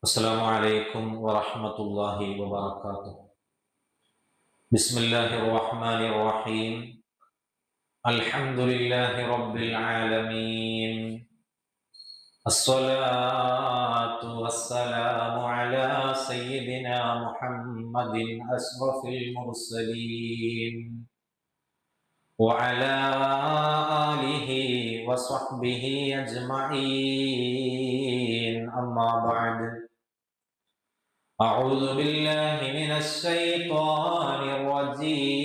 السلام عليكم ورحمة الله وبركاته. بسم الله الرحمن الرحيم. الحمد لله رب العالمين. الصلاة والسلام على سيدنا محمد أشرف المرسلين وعلى آله وصحبه أجمعين. أما بعد، أعوذ بالله من الشيطان الرجيم.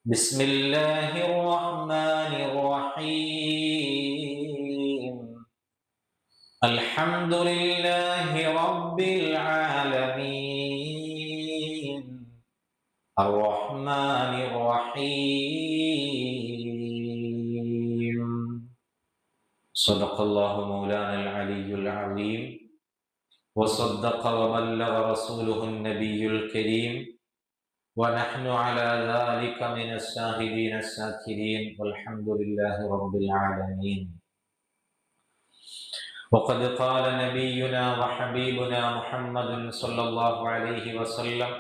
بسم الله الرحمن الرحيم. الحمد لله رب العالمين الرحمن الرحيم. صدق الله مولانا العلي العظيم، وصدق وبلغ رسوله النبي الكريم، ونحن على ذلك من الشاهدين الشاكرين، والحمد لله رب العالمين. وقد قال نبينا وحبيبنا محمد صلى الله عليه وسلم: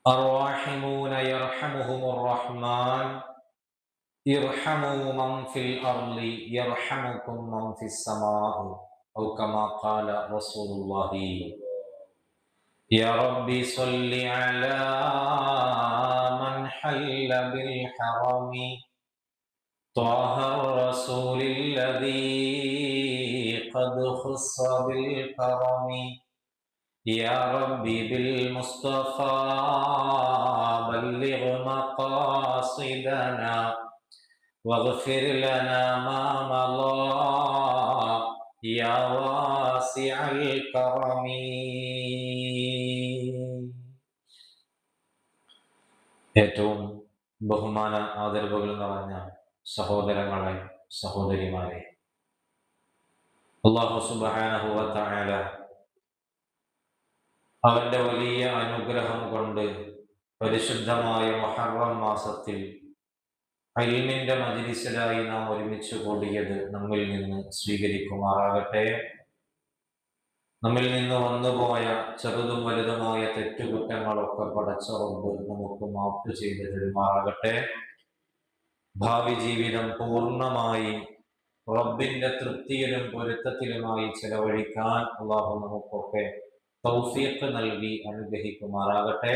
الراحمون يرحمهم الرحمن ارحموا من في الأرض يرحمكم من في السماء، أو كما قال رسول الله. يا ربي صل على من حل بالحرم، طه الرسول الذي قد خص بالكرم. يا ربي بالمصطفى بلغ مقاصدنا، واغفر لنا ما مضى يا واسع الكرم. ഏറ്റവും ബഹുമാന ആദരവുകൾ നിറഞ്ഞ സഹോദരങ്ങളെ, സഹോദരിമാരെ, അല്ലാഹു സുബ്ഹാനഹു വ തആല അവന്റെ വലിയ അനുഗ്രഹം കൊണ്ട് പരിശുദ്ധമായ മുഹറം മാസത്തിൽ ഇൽമിന്റെ മജ്‌ലിസിലായി നാം ഒരുമിച്ച് കൂടിയത് നമ്മിൽ നിന്ന് സ്വീകരിക്കുമാറാകട്ടെ. നമ്മിൽ നിന്ന് വന്നുപോയ ചെറുതും വലുതുമായ തെറ്റുകുറ്റങ്ങളൊക്കെ പടച്ച റബ്ബ് നമുക്ക് മാപ്പ് ചെയ്ത് തരുമാറാകട്ടെ. ഭാവി ജീവിതം പൂർണ്ണമായി റബ്ബിന്റെ തൃപ്തിയിലും പൊരുത്തത്തിലുമായി ചെലവഴിക്കാൻ അല്ലാഹു നമുക്കൊക്കെ തൗഫീഖ് നൽകി അനുഗ്രഹിക്കുമാറാകട്ടെ.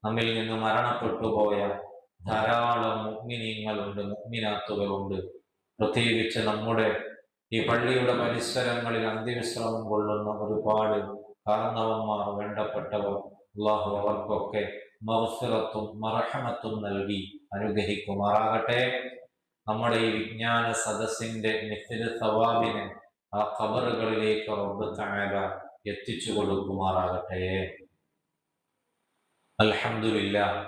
നമ്മിൽ നിന്ന് മരണപ്പെട്ടുപോയ ധാരാളം മുഅ്മിനീങ്ങളുണ്ട്, മുഅ്മിനാത്തുകളുണ്ട്. പ്രത്യേകിച്ച് നമ്മുടെ ഈ പള്ളിയുടെ പരിസരങ്ങളിൽ അന്ത്യവിശ്രമം കൊള്ളുന്ന ഒരുപാട് കാരണവന്മാർ, വേണ്ടപ്പെട്ടവർ. അല്ലാഹു അവർക്കൊക്കെ മഗ്ഫിറത്തും മർഹമത്തും നൽകി അനുഗ്രഹിക്കുമാറാകട്ടെ. നമ്മുടെ ഈ വിജ്ഞാന സദസ്സിന്റെ മിഥ്ല് സവാബിനെ ആ ഖബറുകളിലേക്ക് റബ്ബ് തആല എത്തിച്ചു കൊടുക്കുമാറാകട്ടെ. അൽഹംദുലില്ലാഹ്,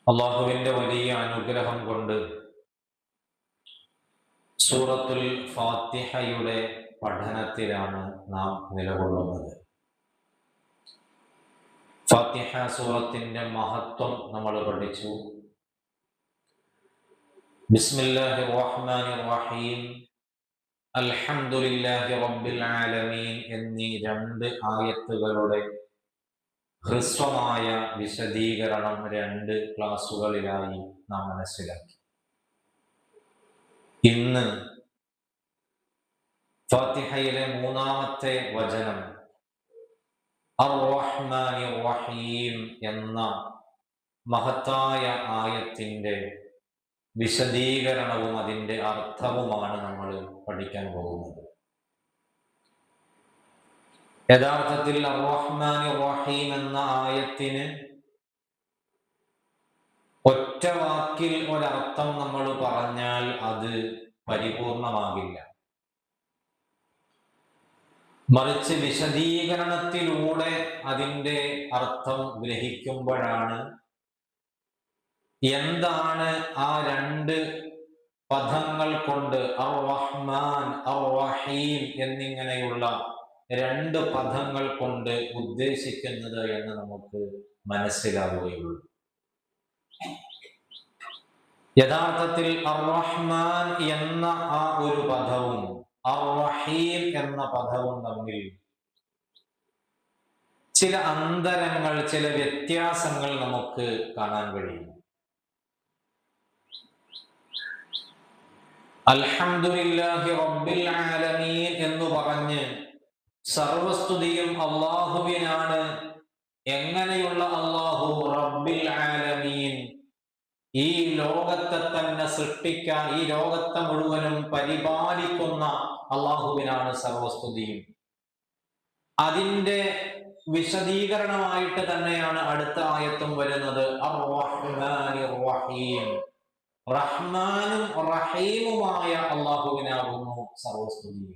അല്ലാഹുവിന്റെ വലിയ അനുഗ്രഹം കൊണ്ട് സൂറത്തുൽ ഫാത്തിഹയുടെ പഠനത്തിലാണ് നാം നിലകൊള്ളുന്നത്. ഫാത്തിഹ സൂറത്തിന്റെ മഹത്വം നമ്മൾ പഠിച്ചു. ബിസ്മില്ലാഹിർ റഹ്മാനിർ റഹീം, അൽഹംദുലില്ലാഹി റബ്ബിൽ ആലമീൻ എന്നീ രണ്ട് ആയത്തുകളുടെ ഹ്രസ്വമായ വിശദീകരണം രണ്ട് ക്ലാസുകളിലായി നാം മനസ്സിലാക്കി. ഇന്ന് ഫാത്തിഹയിലെ മൂന്നാമത്തെ വചനം അർ-റഹ്മാനിർ റഹീം എന്ന മഹത്തായ ആയത്തിന്റെ വിശദീകരണവും അതിൻ്റെ അർത്ഥവുമാണ് നമ്മൾ പഠിക്കാൻ പോകുന്നത്. യഥാർത്ഥത്തിൽ അർ-റഹ്മാനിർ റഹീം എന്ന ആയത്തിന് ഒറ്റ വാക്കിൽ ഒരർത്ഥം നമ്മൾ പറഞ്ഞാൽ അത് പരിപൂർണമാകില്ല. മറിച്ച് വിശദീകരണത്തിലൂടെ അതിൻ്റെ അർത്ഥം ഗ്രഹിക്കുമ്പോഴാണ് എന്താണ് ആ രണ്ട് പദങ്ങൾ കൊണ്ട് അർ-റഹ്മാൻ അർ-റഹീം എന്നിങ്ങനെയുള്ള രണ്ട് പദങ്ങൾ കൊണ്ട് ഉദ്ദേശിക്കുന്നത് എന്ന് നമുക്ക് മനസ്സിലാവുകയുള്ളൂ. യഥാർത്ഥത്തിൽ അർ-റഹ്മാൻ എന്ന ആ ഒരു പദവും അർ-റഹീം എന്ന പദവും തമ്മിൽ ചില അന്തരങ്ങൾ, ചില വ്യത്യാസങ്ങൾ നമുക്ക് കാണാൻ കഴിയും. അൽഹംദുലില്ലാഹി റബ്ബിൽ ആലമീൻ എന്ന് പറഞ്ഞ് സർവസ്തുതിയും അല്ലാഹുവിനാണ്. എങ്ങനെയുള്ള അല്ലാഹു? റബ്ബിൽ ആലമീൻ, ഈ ലോകത്തെ തന്നെ സൃഷ്ടിക്കാൻ, ഈ ലോകത്തെ മുഴുവനും പരിപാലിക്കുന്ന അല്ലാഹുവിനാണ് സർവസ്തുതിയും. അതിന്റെ വിശദീകരണമായിട്ട് തന്നെയാണ് അടുത്ത ആയത്തും വരുന്നത്. അർ-റഹ്മാനിർ റഹീം, റഹ്മാനും റഹീമുമായ അല്ലാഹുവിനാകുന്നു സർവസ്തുതിയും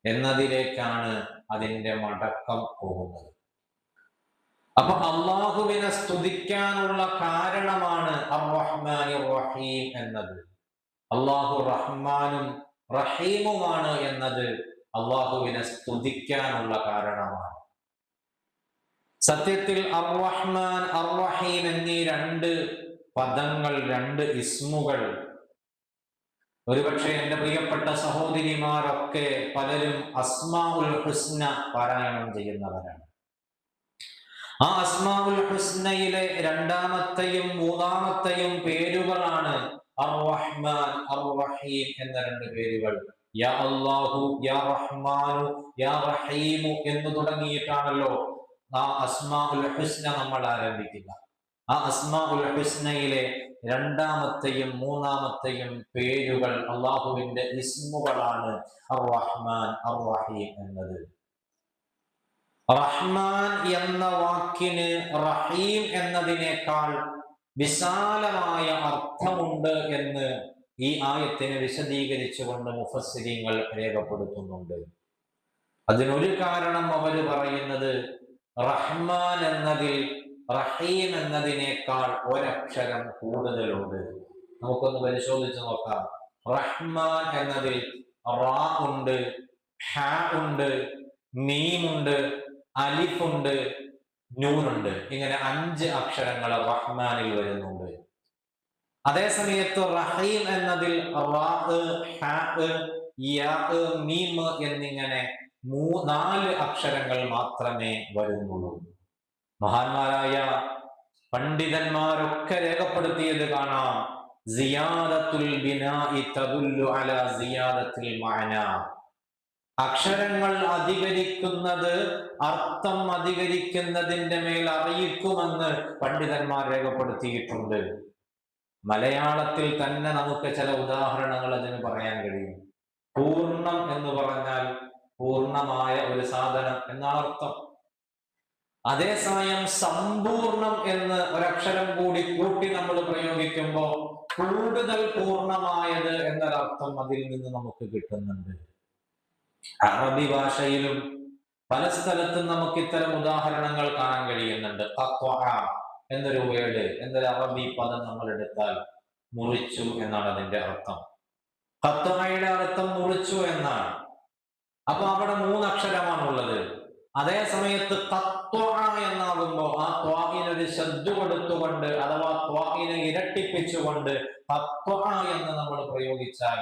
എന്നതിലേക്കാണ് അതിന്റെ മടക്കം പോകുന്നത്. അപ്പൊ അള്ളാഹുവിനെ സ്തുതിക്കാനുള്ള കാരണമാണ് അർ-റഹ്മാനിർ റഹീം എന്നത്. അള്ളാഹു റഹ്മാനും റഹീമുമാണ് എന്നത് അള്ളാഹുവിനെ സ്തുതിക്കാനുള്ള കാരണമാണ്. സത്യത്തിൽ അർ-റഹ്മാൻ അർ-റഹീം എന്നീ രണ്ട് പദങ്ങൾ, രണ്ട് ഇസ്മുകൾ, ഒരുപക്ഷെ എൻ്റെ പ്രിയപ്പെട്ട സഹോദരിമാരൊക്കെ പലരും അസ്മാഉൽ ഹുസ്ന പാരായണം ചെയ്യുന്നവരാണ്. ആ അസ്മാഉൽ ഹുസ്നയിലെ രണ്ടാമത്തെയും മൂന്നാമത്തെയും പേരുകളാണ് അർ-റഹ്മാൻ അർ-റഹീം എന്ന രണ്ട് പേരുകൾ. യാ അല്ലാഹു, യാ റഹ്മാനു, യാ റഹീമു എന്ന് തുടങ്ങിയിട്ടാണല്ലോ ആ അസ്മാഉൽ ഹുസ്ന നമ്മൾ ആരംഭിക്കുക. ആ അസ്മാഉൽ ഹുസ്നയിലെ രണ്ടാമത്തെയും മൂന്നാമത്തെയും പേരുകൾ അള്ളാഹുവിന്റെ ഇസ്മുകളാണ് അർ-റഹ്മാൻ അർ-റഹീം എന്നത്. റഹ്മാൻ എന്ന വാക്കിന് റഹീം എന്നതിനേക്കാൾ വിശാലമായ അർത്ഥമുണ്ട് എന്ന് ഈ ആയത്തിനെ വിശദീകരിച്ചുകൊണ്ട് മുഫസ്സിരീങ്ങൾ രേഖപ്പെടുത്തുന്നുണ്ട്. അതിനൊരു കാരണം അവർ പറയുന്നത്, റഹ്മാൻ എന്നതിൽ റഹീം എന്നതിനേക്കാൾ ഒരക്ഷരം കൂടുതലുണ്ട്. നമുക്കൊന്ന് പരിശോധിച്ച് നോക്കാം. റഹ്മാൻ എന്നതിൽ റാ ഉണ്ട്, ഹ ഉണ്ട്, മീമുണ്ട്, അലിഫുണ്ട്, നൂനുണ്ട്. ഇങ്ങനെ 5 അക്ഷരങ്ങൾ റഹ്മാനിൽ വരുന്നുണ്ട്. അതേസമയത്ത് റഹീം എന്നതിൽ റാ, ഹ, യാ, മീം എന്നിങ്ങനെ 4 അക്ഷരങ്ങൾ മാത്രമേ വരുന്നുള്ളൂ. മഹാന്മാരായ പണ്ഡിതന്മാരൊക്കെ രേഖപ്പെടുത്തിയത് കാണാം. സിയാദത്തുൽ ബിനാഇ തദുല്ലു അലാ സിയാദത്തിൽ മഅന. അക്ഷരങ്ങൾ അധികരിക്കുന്നത് അർത്ഥം അധികരിക്കുന്നതിന്റെ മേൽ അറിയിക്കുമെന്ന് പണ്ഡിതന്മാർ രേഖപ്പെടുത്തിയിട്ടുണ്ട്. മലയാളത്തിൽ തന്നെ നമുക്ക് ചില ഉദാഹരണങ്ങൾ അതിന് പറയാൻ കഴിയും. പൂർണ്ണം എന്ന് പറഞ്ഞാൽ പൂർണ്ണമായ ഒരു സാധനം എന്നാണ് അർത്ഥം. അതേസമയം സമ്പൂർണം എന്ന് ഒരക്ഷരം കൂടി കൂട്ടി നമ്മൾ പ്രയോഗിക്കുമ്പോൾ കൂടുതൽ പൂർണ്ണമായത് എന്നൊരർത്ഥം അതിൽ നിന്ന് നമുക്ക് കിട്ടുന്നുണ്ട്. അറബി ഭാഷയിലും പല സ്ഥലത്തും നമുക്ക് ഇത്തരം ഉദാഹരണങ്ങൾ കാണാൻ കഴിയുന്നുണ്ട്. എന്നൊരു വേർഡ്, എന്നൊരു അറബി പദം നമ്മൾ എടുത്താൽ മുറിച്ചു എന്നാണ് അതിന്റെ അർത്ഥം. ഖത്വയുടെ അർത്ഥം മുറിച്ചു എന്നാണ്. അപ്പൊ അവിടെ 3 അക്ഷരമാണുള്ളത്. അതേ സമയത്ത് എന്നാകുമ്പോ ആ ത്വാഇനൊരു ശബ്ദ കൊടുത്തുകൊണ്ട്, അഥവാ ത്വാഇനെ ഇരട്ടിപ്പിച്ചുകൊണ്ട് എന്ന് നമ്മൾ പ്രയോഗിച്ചാൽ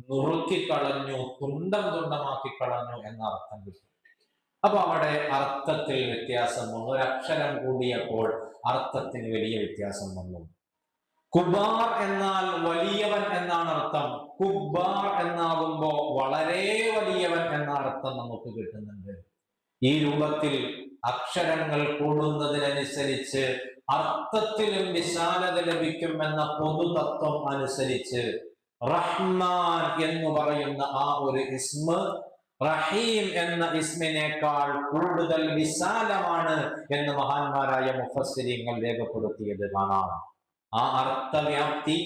നുറുക്കിക്കളഞ്ഞു, തുണ്ടം തുണ്ടമാക്കി കളഞ്ഞു എന്ന അർത്ഥം കിട്ടും. അപ്പൊ അവിടെ അർത്ഥത്തിൽ വ്യത്യാസം വന്നു. ഒരക്ഷരം കൂടിയപ്പോൾ അർത്ഥത്തിന് വലിയ വ്യത്യാസം വന്നു. കുബാർ എന്നാൽ വലിയവൻ എന്നാണ് അർത്ഥം. കുബാർ എന്നാകുമ്പോ വളരെ വലിയവൻ എന്ന അർത്ഥം നമുക്ക് കിട്ടുന്നുണ്ട്. ഈ രൂപത്തിൽ അക്ഷരങ്ങൾ കൂടുന്നതിനനുസരിച്ച് അർത്ഥത്തിലും വിശാലത ലഭിക്കുമെന്ന പൊതുതത്വം അനുസരിച്ച് റഹ്മാൻ എന്ന് പറയുന്ന ആ ഒരു ഇസ്മ റഹീം എന്ന ഇസ്മിനേക്കാൾ കൂടുതൽ വിശാലമാണ് എന്ന് മഹാന്മാരായ മുഫസ്സിരീങ്ങൾ രേഖപ്പെടുത്തിയത് കാണാം. ആ അർത്ഥവ്യാപ്തി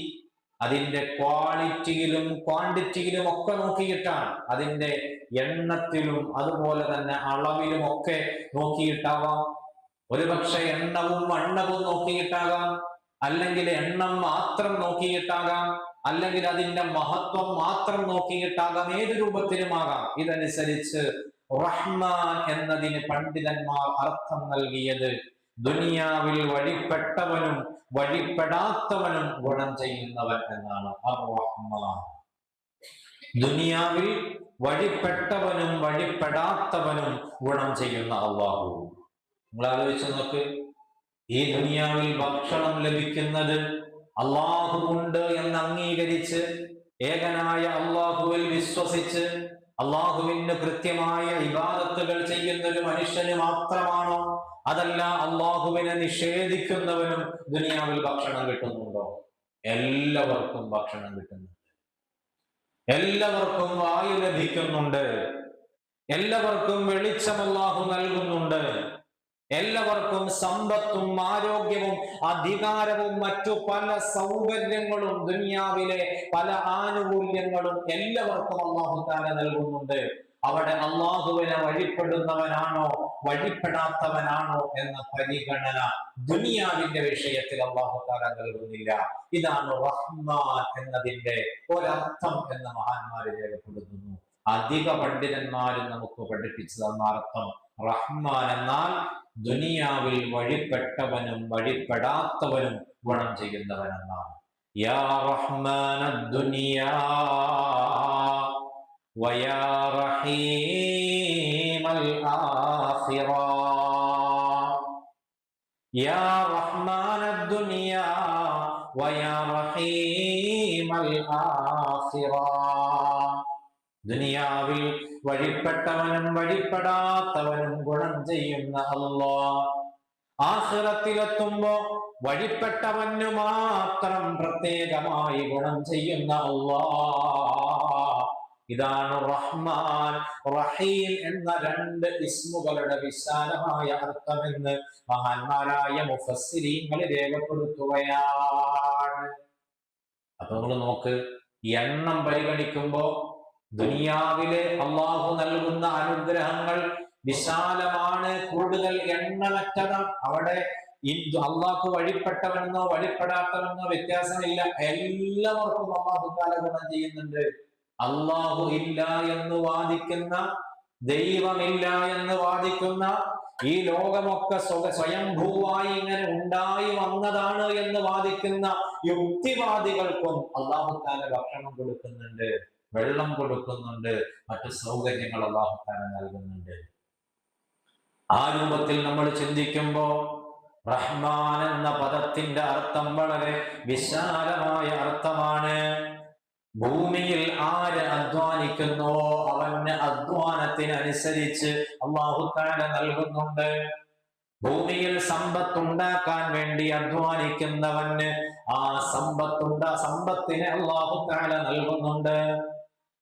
അതിന്റെ ക്വാളിറ്റിയിലും ക്വാണ്ടിറ്റിയിലും ഒക്കെ നോക്കിയിട്ടാണ്, അതിന്റെ എണ്ണത്തിലും അതുപോലെ തന്നെ അളവിലും ഒക്കെ നോക്കിയിട്ടാവാം. ഒരുപക്ഷെ എണ്ണവും വണ്ണവും നോക്കിയിട്ടാകാം, അല്ലെങ്കിൽ എണ്ണം മാത്രം നോക്കിയിട്ടാകാം, അല്ലെങ്കിൽ അതിന്റെ മഹത്വം മാത്രം നോക്കിയിട്ടാകാം. ഏത് രൂപത്തിലുമാകാം. ഇതനുസരിച്ച് റഹ്മാൻ എന്നതിന് പണ്ഡിതന്മാർ അർത്ഥം നൽകിയത് ദുനിയാവിൽ വഴിപ്പെട്ടവനും വഴിപ്പെടാത്തവനും ഗുണം ചെയ്യുന്നവൻ എന്നാണ് അർ-റഹ്മാൻ. ദുനിയാവിൽ വഴിപ്പെട്ടവനും വഴിപ്പെടാത്തവനും ഗുണം ചെയ്യുന്ന അള്ളാഹു. നിങ്ങൾ ആലോചിച്ച് നോക്ക്, ഈ ദുനിയാവിൽ ഭക്ഷണം ലഭിക്കുന്നത് അള്ളാഹു ഉണ്ട് എന്ന് അംഗീകരിച്ച് ഏകനായ അള്ളാഹുവിൽ വിശ്വസിച്ച് അള്ളാഹുവിന് കൃത്യമായ ഇബാദത്തുകൾ ചെയ്യുന്ന ഒരു മനുഷ്യന് മാത്രമാണോ? അതല്ല അള്ളാഹുവിനെ നിഷേധിക്കുന്നവനും ദുനിയാവിൽ ഭക്ഷണം കിട്ടുന്നുണ്ടോ? എല്ലാവർക്കും ഭക്ഷണം കിട്ടുന്നുണ്ട്, എല്ലാവർക്കും വായു ലഭിക്കുന്നുണ്ട്, എല്ലാവർക്കും വെളിച്ചം അല്ലാഹു നൽകുന്നുണ്ട്, എല്ലാവർക്കും സമ്പത്തും ആരോഗ്യവും അധികാരവും മറ്റു പല സൗകര്യങ്ങളും ദുനിയാവിലെ പല ആനുകൂല്യങ്ങളും എല്ലാവർക്കും അല്ലാഹു തആല നൽകുന്നുണ്ട്. അവിടെ അള്ളാഹുവിനെ വഴിപ്പെടുന്നവനാണോ വഴിപ്പെടാത്തവനാണോ എന്ന പരിഗണന ദുനിയാവിന്റെ വിഷയത്തിൽ അല്ലാഹു തആല നൽകുന്നില്ല. ഇതാണ് റഹ്മാൻ എന്നതിന്റെ ഒരർത്ഥം എന്ന് മഹാന്മാര് രേഖപ്പെടുത്തുന്നു. അധിക പണ്ഡിതന്മാരും നമുക്ക് പഠിപ്പിച്ചു തന്ന അർത്ഥം റഹ്മാൻ എന്നാൽ ദുനിയാവിൽ വഴിപ്പെട്ടവനും വഴിപ്പെടാത്തവനും ഗുണം ചെയ്യുന്നവനെന്നാണ്. യാ റഹ്മാനദ് ദുനിയാ വയാ റഹീമൽ ആഖിറ, യാ റഹ്മാനദ് ദുനിയാ വയാ റഹീമൽ ആഖിറ. ദുനിയാവിൽ വഴിപ്പെട്ടവനും വഴിപ്പെടാത്തവനും ഗുണം ചെയ്യുന്ന അല്ലാഹ്, ആഖിറത്തിലെത്തുമ്പോ വഴിപ്പെട്ടവന് മാത്രം പ്രത്യേകമായി ഗുണം ചെയ്യുന്ന അല്ലാഹ്. ഇതാണ് റഹ്മാൻ റഹീം എന്ന രണ്ട് ഇസ്മുകളുടെ വിശാലമായ അർത്ഥമെന്ന് മഹാന്മാരായ മുഫസ്സിരീങ്ങൾ രേഖപ്പെടുത്തുകയാണ്. അപ്പൊ നമ്മൾ നോക്ക്, എണ്ണം പരിഗണിക്കുമ്പോ ദുനിയാവിലെ അള്ളാഹു നൽകുന്ന അനുഗ്രഹങ്ങൾ വിശാലമാണ്, കൂടുതൽ എണ്ണമറ്റതാണ്. അവിടെ അള്ളാഹു വഴിപ്പെട്ടവനെന്നോ വഴിപ്പെടാത്തവനെന്നോ വ്യത്യാസമില്ല, എല്ലാവർക്കും അള്ളാഹു തആല ഗുണം ചെയ്യുന്നുണ്ട്. അള്ളാഹു ഇല്ല എന്ന് വാദിക്കുന്ന, ദൈവമില്ല എന്ന് വാദിക്കുന്ന, ഈ ലോകമൊക്കെ സ്വയംഭൂവായി ഇങ്ങനെ ഉണ്ടായി വന്നതാണ് എന്ന് വാദിക്കുന്ന യുക്തിവാദികൾക്കും അള്ളാഹു തആല ഭക്ഷണം കൊടുക്കുന്നുണ്ട്, വെള്ളം കൊടുക്കുന്നുണ്ട്, മറ്റു സൗകര്യങ്ങൾ അല്ലാഹു തആല നൽകുന്നുണ്ട്. ആ രൂപത്തിൽ നമ്മൾ ചിന്തിക്കുമ്പോ റഹ്മാൻ എന്ന പദത്തിന്റെ അർത്ഥം വളരെ വിശാലമായ അർത്ഥമാണ്. ഭൂമിയിൽ ആര് അധ്വാനിക്കുന്നോ അവന് അധ്വാനത്തിനനുസരിച്ച് അല്ലാഹു തആല നൽകുന്നുണ്ട്. ഭൂമിയിൽ സമ്പത്തുണ്ടാക്കാൻ വേണ്ടി അധ്വാനിക്കുന്നവന് ആ സമ്പത്തിനെ അല്ലാഹു തആല നൽകുന്നുണ്ട്.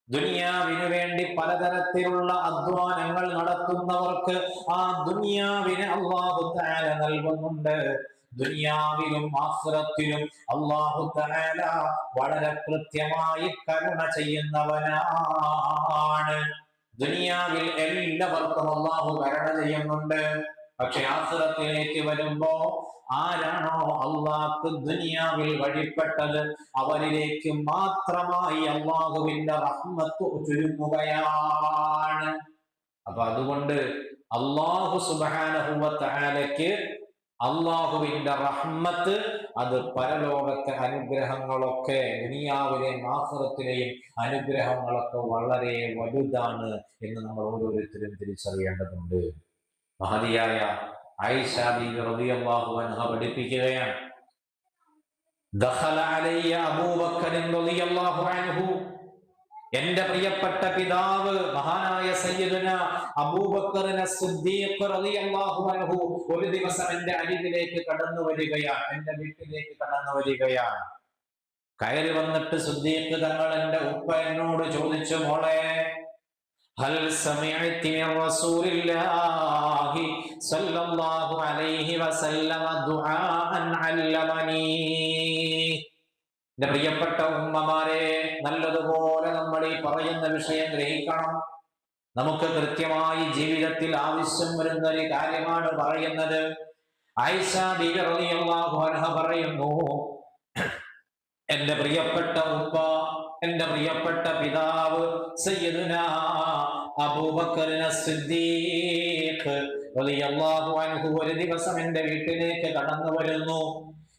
ദുനിയാവിന് വേണ്ടി പലതരത്തിലുള്ള അധ്വാനങ്ങൾ നടത്തുന്നവർക്ക് ആ ദുനിയാവിനെ അല്ലാഹു തആല നൽകുന്നുണ്ട്. ദുനിയാവിലും ആഖിറത്തിലും അല്ലാഹു തആല വളരെ കൃത്യമായി കരുണ ചെയ്യുന്നവനാണ്. ദുനിയാവിൽ എല്ലാവർക്കും അല്ലാഹു കരുണ ചെയ്യുന്നുണ്ട്. പക്ഷെ ആഖിറത്തിലേക്ക് വരുമ്പോ ആരാണോ അള്ളാഹ്ക്ക് ദുനിയാവിൽ വഴിപ്പെട്ടത് അവരിലേക്ക് മാത്രമായി അള്ളാഹുവിന്റെ റഹ്മത്ത് ചുരുങ്ങുകയാണ്. അപ്പൊ അതുകൊണ്ട് അല്ലാഹു സുബ്ഹാനഹു വ തആലയ്ക്ക് അള്ളാഹുവിന്റെ റഹ്മത്ത് അത് പരലോകത്തെ അനുഗ്രഹങ്ങളൊക്കെ ദുനിയാവിലെയും ആഖിറത്തിലെയും അനുഗ്രഹങ്ങളൊക്കെ വളരെ വലുതാണ് എന്ന് നമ്മൾ ഓരോരുത്തരും തിരിച്ചറിയേണ്ടതുണ്ട്. മഹദിയായ ആയിഷ ബീവി റളിയല്ലാഹു അൻഹ പഠിപ്പിക്കുകയാണ്, ദഖല അലയ്യ അബൂബക്കർ റളിയല്ലാഹു അൻഹു, എന്റെ പ്രിയപ്പെട്ട പിതാവ് മഹാനായ സയ്യിദുന അബൂബക്കർ സിദ്ദീഖ് റളിയല്ലാഹു അൻഹു ഒരു ദിവസം എന്റെ അരികിലേക്ക് കടന്നു വരികയാണ്, എന്റെ വീട്ടിലേക്ക് കടന്നു വരികയാണ്. കയറി വന്നിട്ട് സിദ്ദീഖ് തങ്ങൾ എന്റെ ഉപ്പ എന്നോട് ചോദിച്ചു, മോളെ ഹൽ സമിഅതി മിൻ റസൂലില്ലാഹി സ്വല്ലല്ലാഹു അലൈഹി വസല്ലമ ദുആഅൻ അല്ലമനി. എന്റെ പ്രിയപ്പെട്ട ഉമ്മമാരെ, നല്ലതുപോലെ നമ്മൾ ഈ പറയുന്ന വിഷയം ഗ്രഹിക്കണം. നമുക്ക് കൃത്യമായി ജീവിതത്തിൽ ആവശ്യം വരുന്ന ഒരു കാര്യമാണ് പറയുന്നത്. ആയിഷ ബീവി റളിയല്ലാഹു അൻഹ പറയുന്നു, എന്റെ പ്രിയപ്പെട്ട ഉപ്പ, എന്റെ പ്രിയപ്പെട്ട പിതാവ് സയ്യിദുനാ അബൂബക്കർ സിദ്ദീഖ് റളിയല്ലാഹു അൻഹു ഒരു ദിവസം എന്റെ വീട്ടിലേക്ക് കടന്നു വരുന്നു.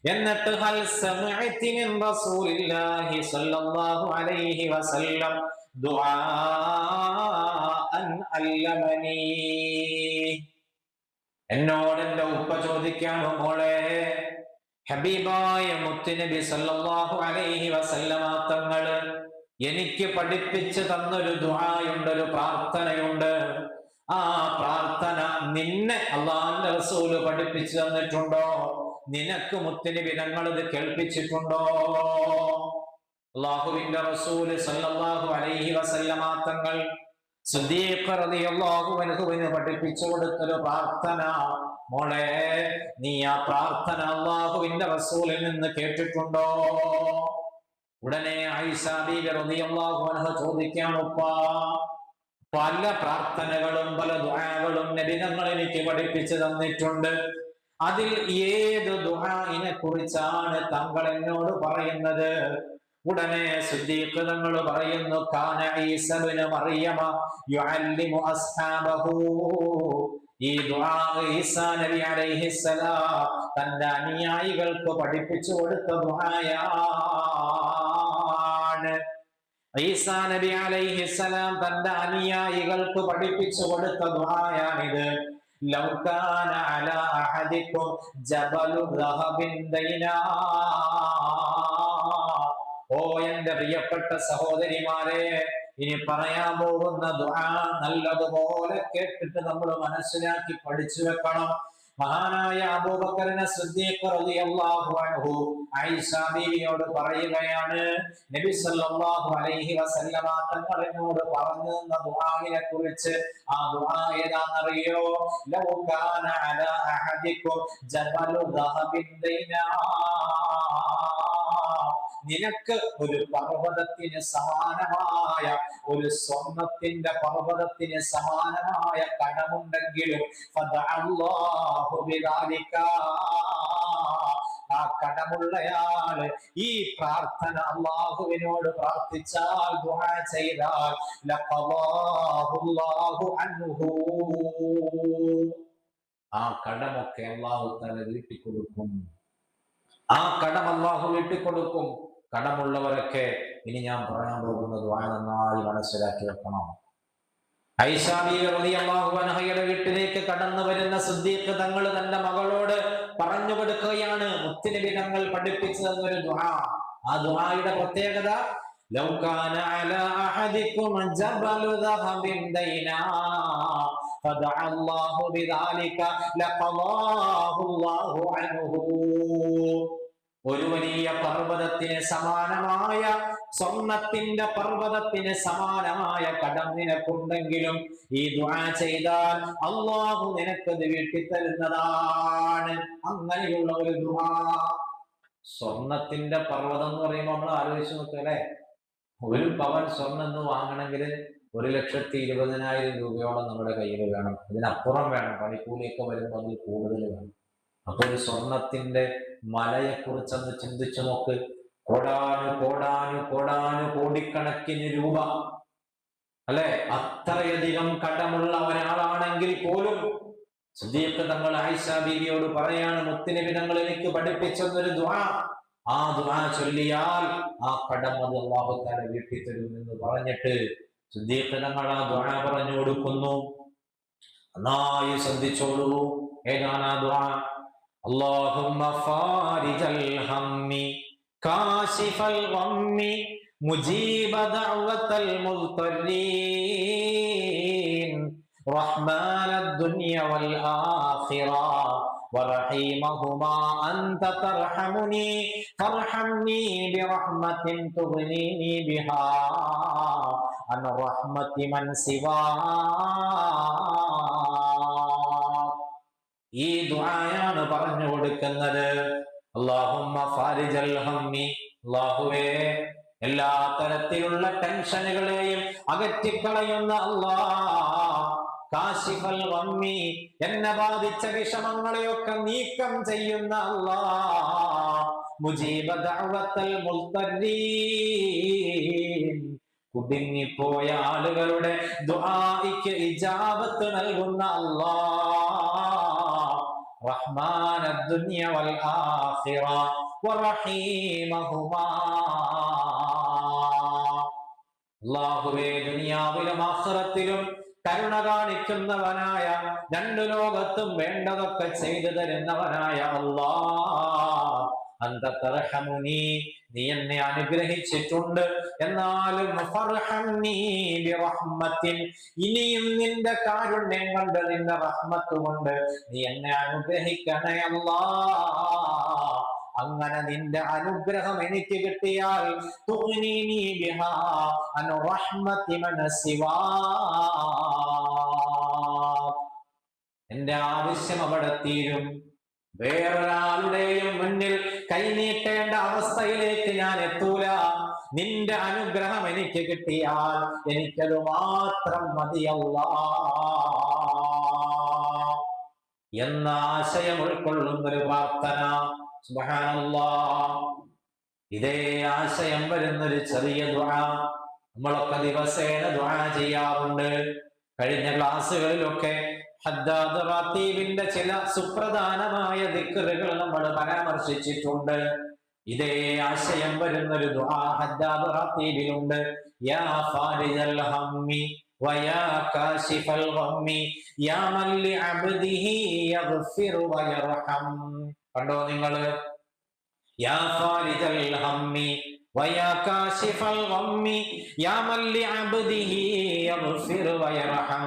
എന്നിട്ട് ഹൽ സമഅതി മിൻ റസൂലില്ലാഹി സ്വല്ലല്ലാഹു അലൈഹി വസല്ലം ദുആഅൻ അല്ലമനി. എന്നോട് എന്റെ ഉപ്പ ചോദിക്കാണ്, മോളെ, ഹബീബായ മുത്തുനബി സല്ലല്ലാഹു അലൈഹി വസല്ലമ തങ്ങള് എനിക്ക് പഠിപ്പിച്ചു തന്നൊരു ദുആയുണ്ട്, ഒരു പ്രാർത്ഥനയുണ്ട്. ആ പ്രാർത്ഥന നിന്നെ അള്ളാഹുവിന്റെ റസൂല് പഠിപ്പിച്ചു തന്നിട്ടുണ്ടോ? നിനക്ക് മുത്തുനബി തങ്ങൾ ഇത് കേൾപ്പിച്ചിട്ടുണ്ടോ? അള്ളാഹുവിന്റെ റസൂല് സല്ലല്ലാഹു അലൈഹി വസല്ലമ തങ്ങൾ സിദ്ദീഖ് റളിയല്ലാഹു അൻഹുവിന് പഠിപ്പിച്ചു കൊടുത്തൊരു പ്രാർത്ഥന. മോളെ, നീ ആ പ്രാർത്ഥന അള്ളാഹുവിന്റെ റസൂലിൽ നിന്ന് കേട്ടിട്ടുണ്ടോ? ഉടനെ ആയിഷ ബീവി റളിയല്ലാഹു അൻഹ ചോദിക്കാണ്, ഉപ്പാ, പല പ്രാർത്ഥനകളും പല ദുആകളും നബി തങ്ങൾ എനിക്ക് പഠിപ്പിച്ചു തന്നിട്ടുണ്ട്. അതിൽ ഏത് ദുആഇനെ കുറിച്ചാണ് താങ്കൾ എന്നോട് പറയുന്നത്? ഉടനെ സിദ്ദീഖ് തങ്ങൾ പറയുന്നു, കാന ഈസ ഇബ്നു മറിയമ യുഅല്ലിമു അസ്ഹാബഹു. ഈ ദുആ ഈസാ നബി അലൈഹിസ്സലാം തന്റെ അനുയായികൾക്ക് പഠിപ്പിച്ചു കൊടുത്ത ദുആയാണ്. ഈസാ നബി അലൈഹിസ്സലാം തന്റെ അനുയായികൾക്ക് പഠിപ്പിച്ചു കൊടുത്ത ദുആയാണിത്. ലൗ കാന അലാ അഹദികും ജബലു ദഹബിൻ ദൈനാ. ഓ എന്റെ പ്രിയപ്പെട്ട സഹോദരിമാരെ, ഇനി പറയാൻ പോകുന്ന ദുആ നല്ലതുപോലെ കേട്ടിട്ട് നമ്മൾ മനസ്സിലാക്കി പഠിച്ചു വെക്കണം. മഹാനായ അബൂബക്കർ സിദ്ദീഖ് റളിയല്ലാഹു അൻഹു ആയിഷ ബീവിയോട് പറയുകയാണ്, നബി സല്ലല്ലാഹു അലൈഹി വസല്ലമ തങ്ങൾ എന്നോട് പറഞ്ഞു തന്ന ദുആഇനെ കുറിച്ച്. ആ ദുആ ഏതാണെന്നറിയോ? ലൗ കാന അലാ അഹദികും ജബലു ദഹബിൻ ദൈനാ. നിനക്ക് ഒരു പർവ്വതത്തിന് സമാനമായ, ഒരു സ്വർണത്തിന്റെ പർവ്വതത്തിന് സമാനമായ കടമുണ്ടെങ്കിലും ഫദഅല്ലാഹു ബിദാലിക. ആ കടമുള്ളയാള് ഈ പ്രാർത്ഥന അല്ലാഹുവിനോട് പ്രാർത്ഥിച്ചാൽ, ദുആ ചെയ്താൽ, ലഖല്ലാഹുല്ലാഹു അൻഹു. ആ കടമൊക്കെ അല്ലാഹു തആല വീട്ടി കൊടുക്കും. ആ കടം അല്ലാഹു വീട്ടി കൊടുക്കും. കടമുള്ളവരൊക്കെ ഇനി ഞാൻ പറയാൻ പോകുന്ന ദുആ നന്നായി മനസ്സിലാക്കി വെക്കണം. ആയിഷ ബീവി റളിയല്ലാഹു അൻഹയുടെ വീട്ടിലേക്ക് കടന്നു വരുന്ന സിദ്ദീഖ് തങ്ങൾ തന്റെ മകളോട് പറഞ്ഞു കൊടുക്കുകയാണ്, മുത്തുനബി തങ്ങൾ പഠിപ്പിച്ചു തന്നൊരു ദുആ. ആ ദുആയുടെ പ്രത്യേകത, ലൗ കാന അലാ അഹദികും ജബലു ദഹബിൻ ദൈനാ ഫദഅല്ലാഹു ബിദാലിക ലഖല്ലാഹുല്ലാഹു അൻഹു. ഒരു വലിയ പർവ്വതത്തിന് സമാനമായ, സ്വർണത്തിന്റെ പർവ്വതത്തിന് സമാനമായ കടം നിനക്കുണ്ടെങ്കിലും ഈ ദുആ ചെയ്താൽ അല്ലാഹു നിനക്കത് വീട്ടിത്തരുന്നതാണ്. അങ്ങനെയുള്ള ഒരു ദുആ. സ്വർണത്തിന്റെ പർവ്വതം എന്ന് പറയുമ്പോൾ നമ്മൾ ആലോചിച്ച് നോക്കല്ലേ, ഒരു പവൻ സ്വർണ്ണം എന്ന് വാങ്ങണമെങ്കിൽ 1,20,000 രൂപയോളം നമ്മുടെ കയ്യിൽ വേണം. അതിനപ്പുറം വേണം. പണിക്കൂലിയൊക്കെ വരുമ്പോൾ അതിൽ കൂടുതൽ വേണം. അപ്പൊ ഒരു സ്വർണത്തിന്റെ മലയെ കുറിച്ചൊന്ന് ചിന്തിച്ചു നോക്ക്. കോടിക്കണക്കിന് രൂപ, അല്ലെ? അത്രയധികം കടമുള്ള ഒരാളാണെങ്കിൽ പോലും സിദ്ദീഖ് തങ്ങൾ ആയിഷ ബീവിയോട് പറയാണ്, മുത്തുനബി തങ്ങൾ എനിക്ക് പഠിപ്പിച്ചൊരു ദുആ. ആ ദുആ ചൊല്ലിയാൽ ആ കടം അത് അല്ലാഹു തആല വീട്ടി തരും എന്ന് പറഞ്ഞിട്ട് സിദ്ദീഖ് തങ്ങൾ ആ ദുആ പറഞ്ഞു കൊടുക്കുന്നു. നന്നായി ശ്രദ്ധിച്ചോളൂ. ഏതാണ് ആ ദുആ? اللهم فارج الهم كاشف الغم مجيب دعوة المضطرين رحمن الدنيا والآخرة ورحيمهما أنت ترحمني فارحمني برحمة تغنيني بها عن رحمة من سواك. ഈ ദുആയാണ് പറഞ്ഞു കൊടുക്കുന്നത്. അല്ലാഹുമ്മ ഫാരിജൽ ഹമ്മി. അല്ലാഹുവേ, എല്ലാ തരത്തിലുള്ള ടെൻഷനുകളെയും അകറ്റിക്കളയുന്ന അല്ലാഹ്. കാശിഫൽ ഗമ്മി, എന്നെ ബാധിച്ച വിഷമങ്ങളെയൊക്കെ നീക്കം ചെയ്യുന്ന അല്ലാഹ്. മുജീബ ദഅവത്തൽ മുൽത്തരീൻ, കുടുങ്ങിപ്പോയ ആളുകളുടെ ദുആഇക്ക് ഇജാബത്ത് നൽകുന്ന അല്ലാഹ്. റഹ്മാന ദുനിയ വൽ ആഖിറ വറഹീമഹുമാ. അല്ലാഹുവേ, ദുനിയാവിലും ആഖിറത്തിലും കരുണ കാണിക്കുന്നവനായ, രണ്ടു ലോകത്തും വേണ്ടതൊക്കെ ചെയ്തു തരുന്നവനായ അല്ലാഹ്, അന്ത തർഹമുനി, നീ എന്നെ അനുഗ്രഹിച്ചിട്ടുണ്ട്. എന്നാലും ഫർഹംനി ബിറഹ്മത്തിൻ, ഇനിയും നിന്റെ കാരുണ്യം കൊണ്ട്, നിന്റെ റഹ്മത്ത് കൊണ്ട് നീ എന്നെ അനുഗ്രഹിക്കണേ അല്ലാഹ്. അങ്ങനെ നിന്റെ അനുഗ്രഹം എനിക്ക് കിട്ടിയാൽ തുഗ്നീനി ബിഹാ അൻ റഹ്മത്തി മൻ സിവാക്, എന്റെ ആവശ്യം അവിടെ തീരും. വേറൊരാളുടെയും മുന്നിൽ കൈനീട്ടേണ്ട അവസ്ഥയിലേക്ക് ഞാൻ എത്തൂല. നിന്റെ അനുഗ്രഹം എനിക്ക് കിട്ടിയാൽ എനിക്കത് മാത്രം മതിയല്ലാഹ് എന്ന ആശയം ഉൾക്കൊള്ളുന്ന ഒരു പ്രാർത്ഥന. സുബ്ഹാനല്ലാഹ്. ഇതേ ആശയം വരുന്നൊരു ചെറിയ ദുആ നമ്മളൊക്കെ ദിവസേന ദുആ ചെയ്യാറുണ്ട്. കഴിഞ്ഞ ക്ലാസ്സുകളിലൊക്കെ ഹദ്ദാദ് റാത്തീബിന്റെ ചില സുപ്രധാനമായ ദിക്റുകൾ നമ്മൾ പരാമർശിച്ചിട്ടുണ്ട്. ഇതേ ആശയം വരുന്നൊരു ദുആ ഹദ്ദാദ് റാത്തീബിലുണ്ട്. യാ ഫാരിജൽ ഹമ്മി വയാ കാശിഫൽ ഗമ്മി യാ മൻ ലിഅബ്ദിഹി യഗ്ഫിറു വയർഹം. കണ്ടോ നിങ്ങള്? യാ ഫാരിജൽ ഹമ്മി വയാ കാശിഫൽ ഗമ്മി യാ മൻ ലിഅബ്ദിഹി യഗ്ഫിറു വയർഹം.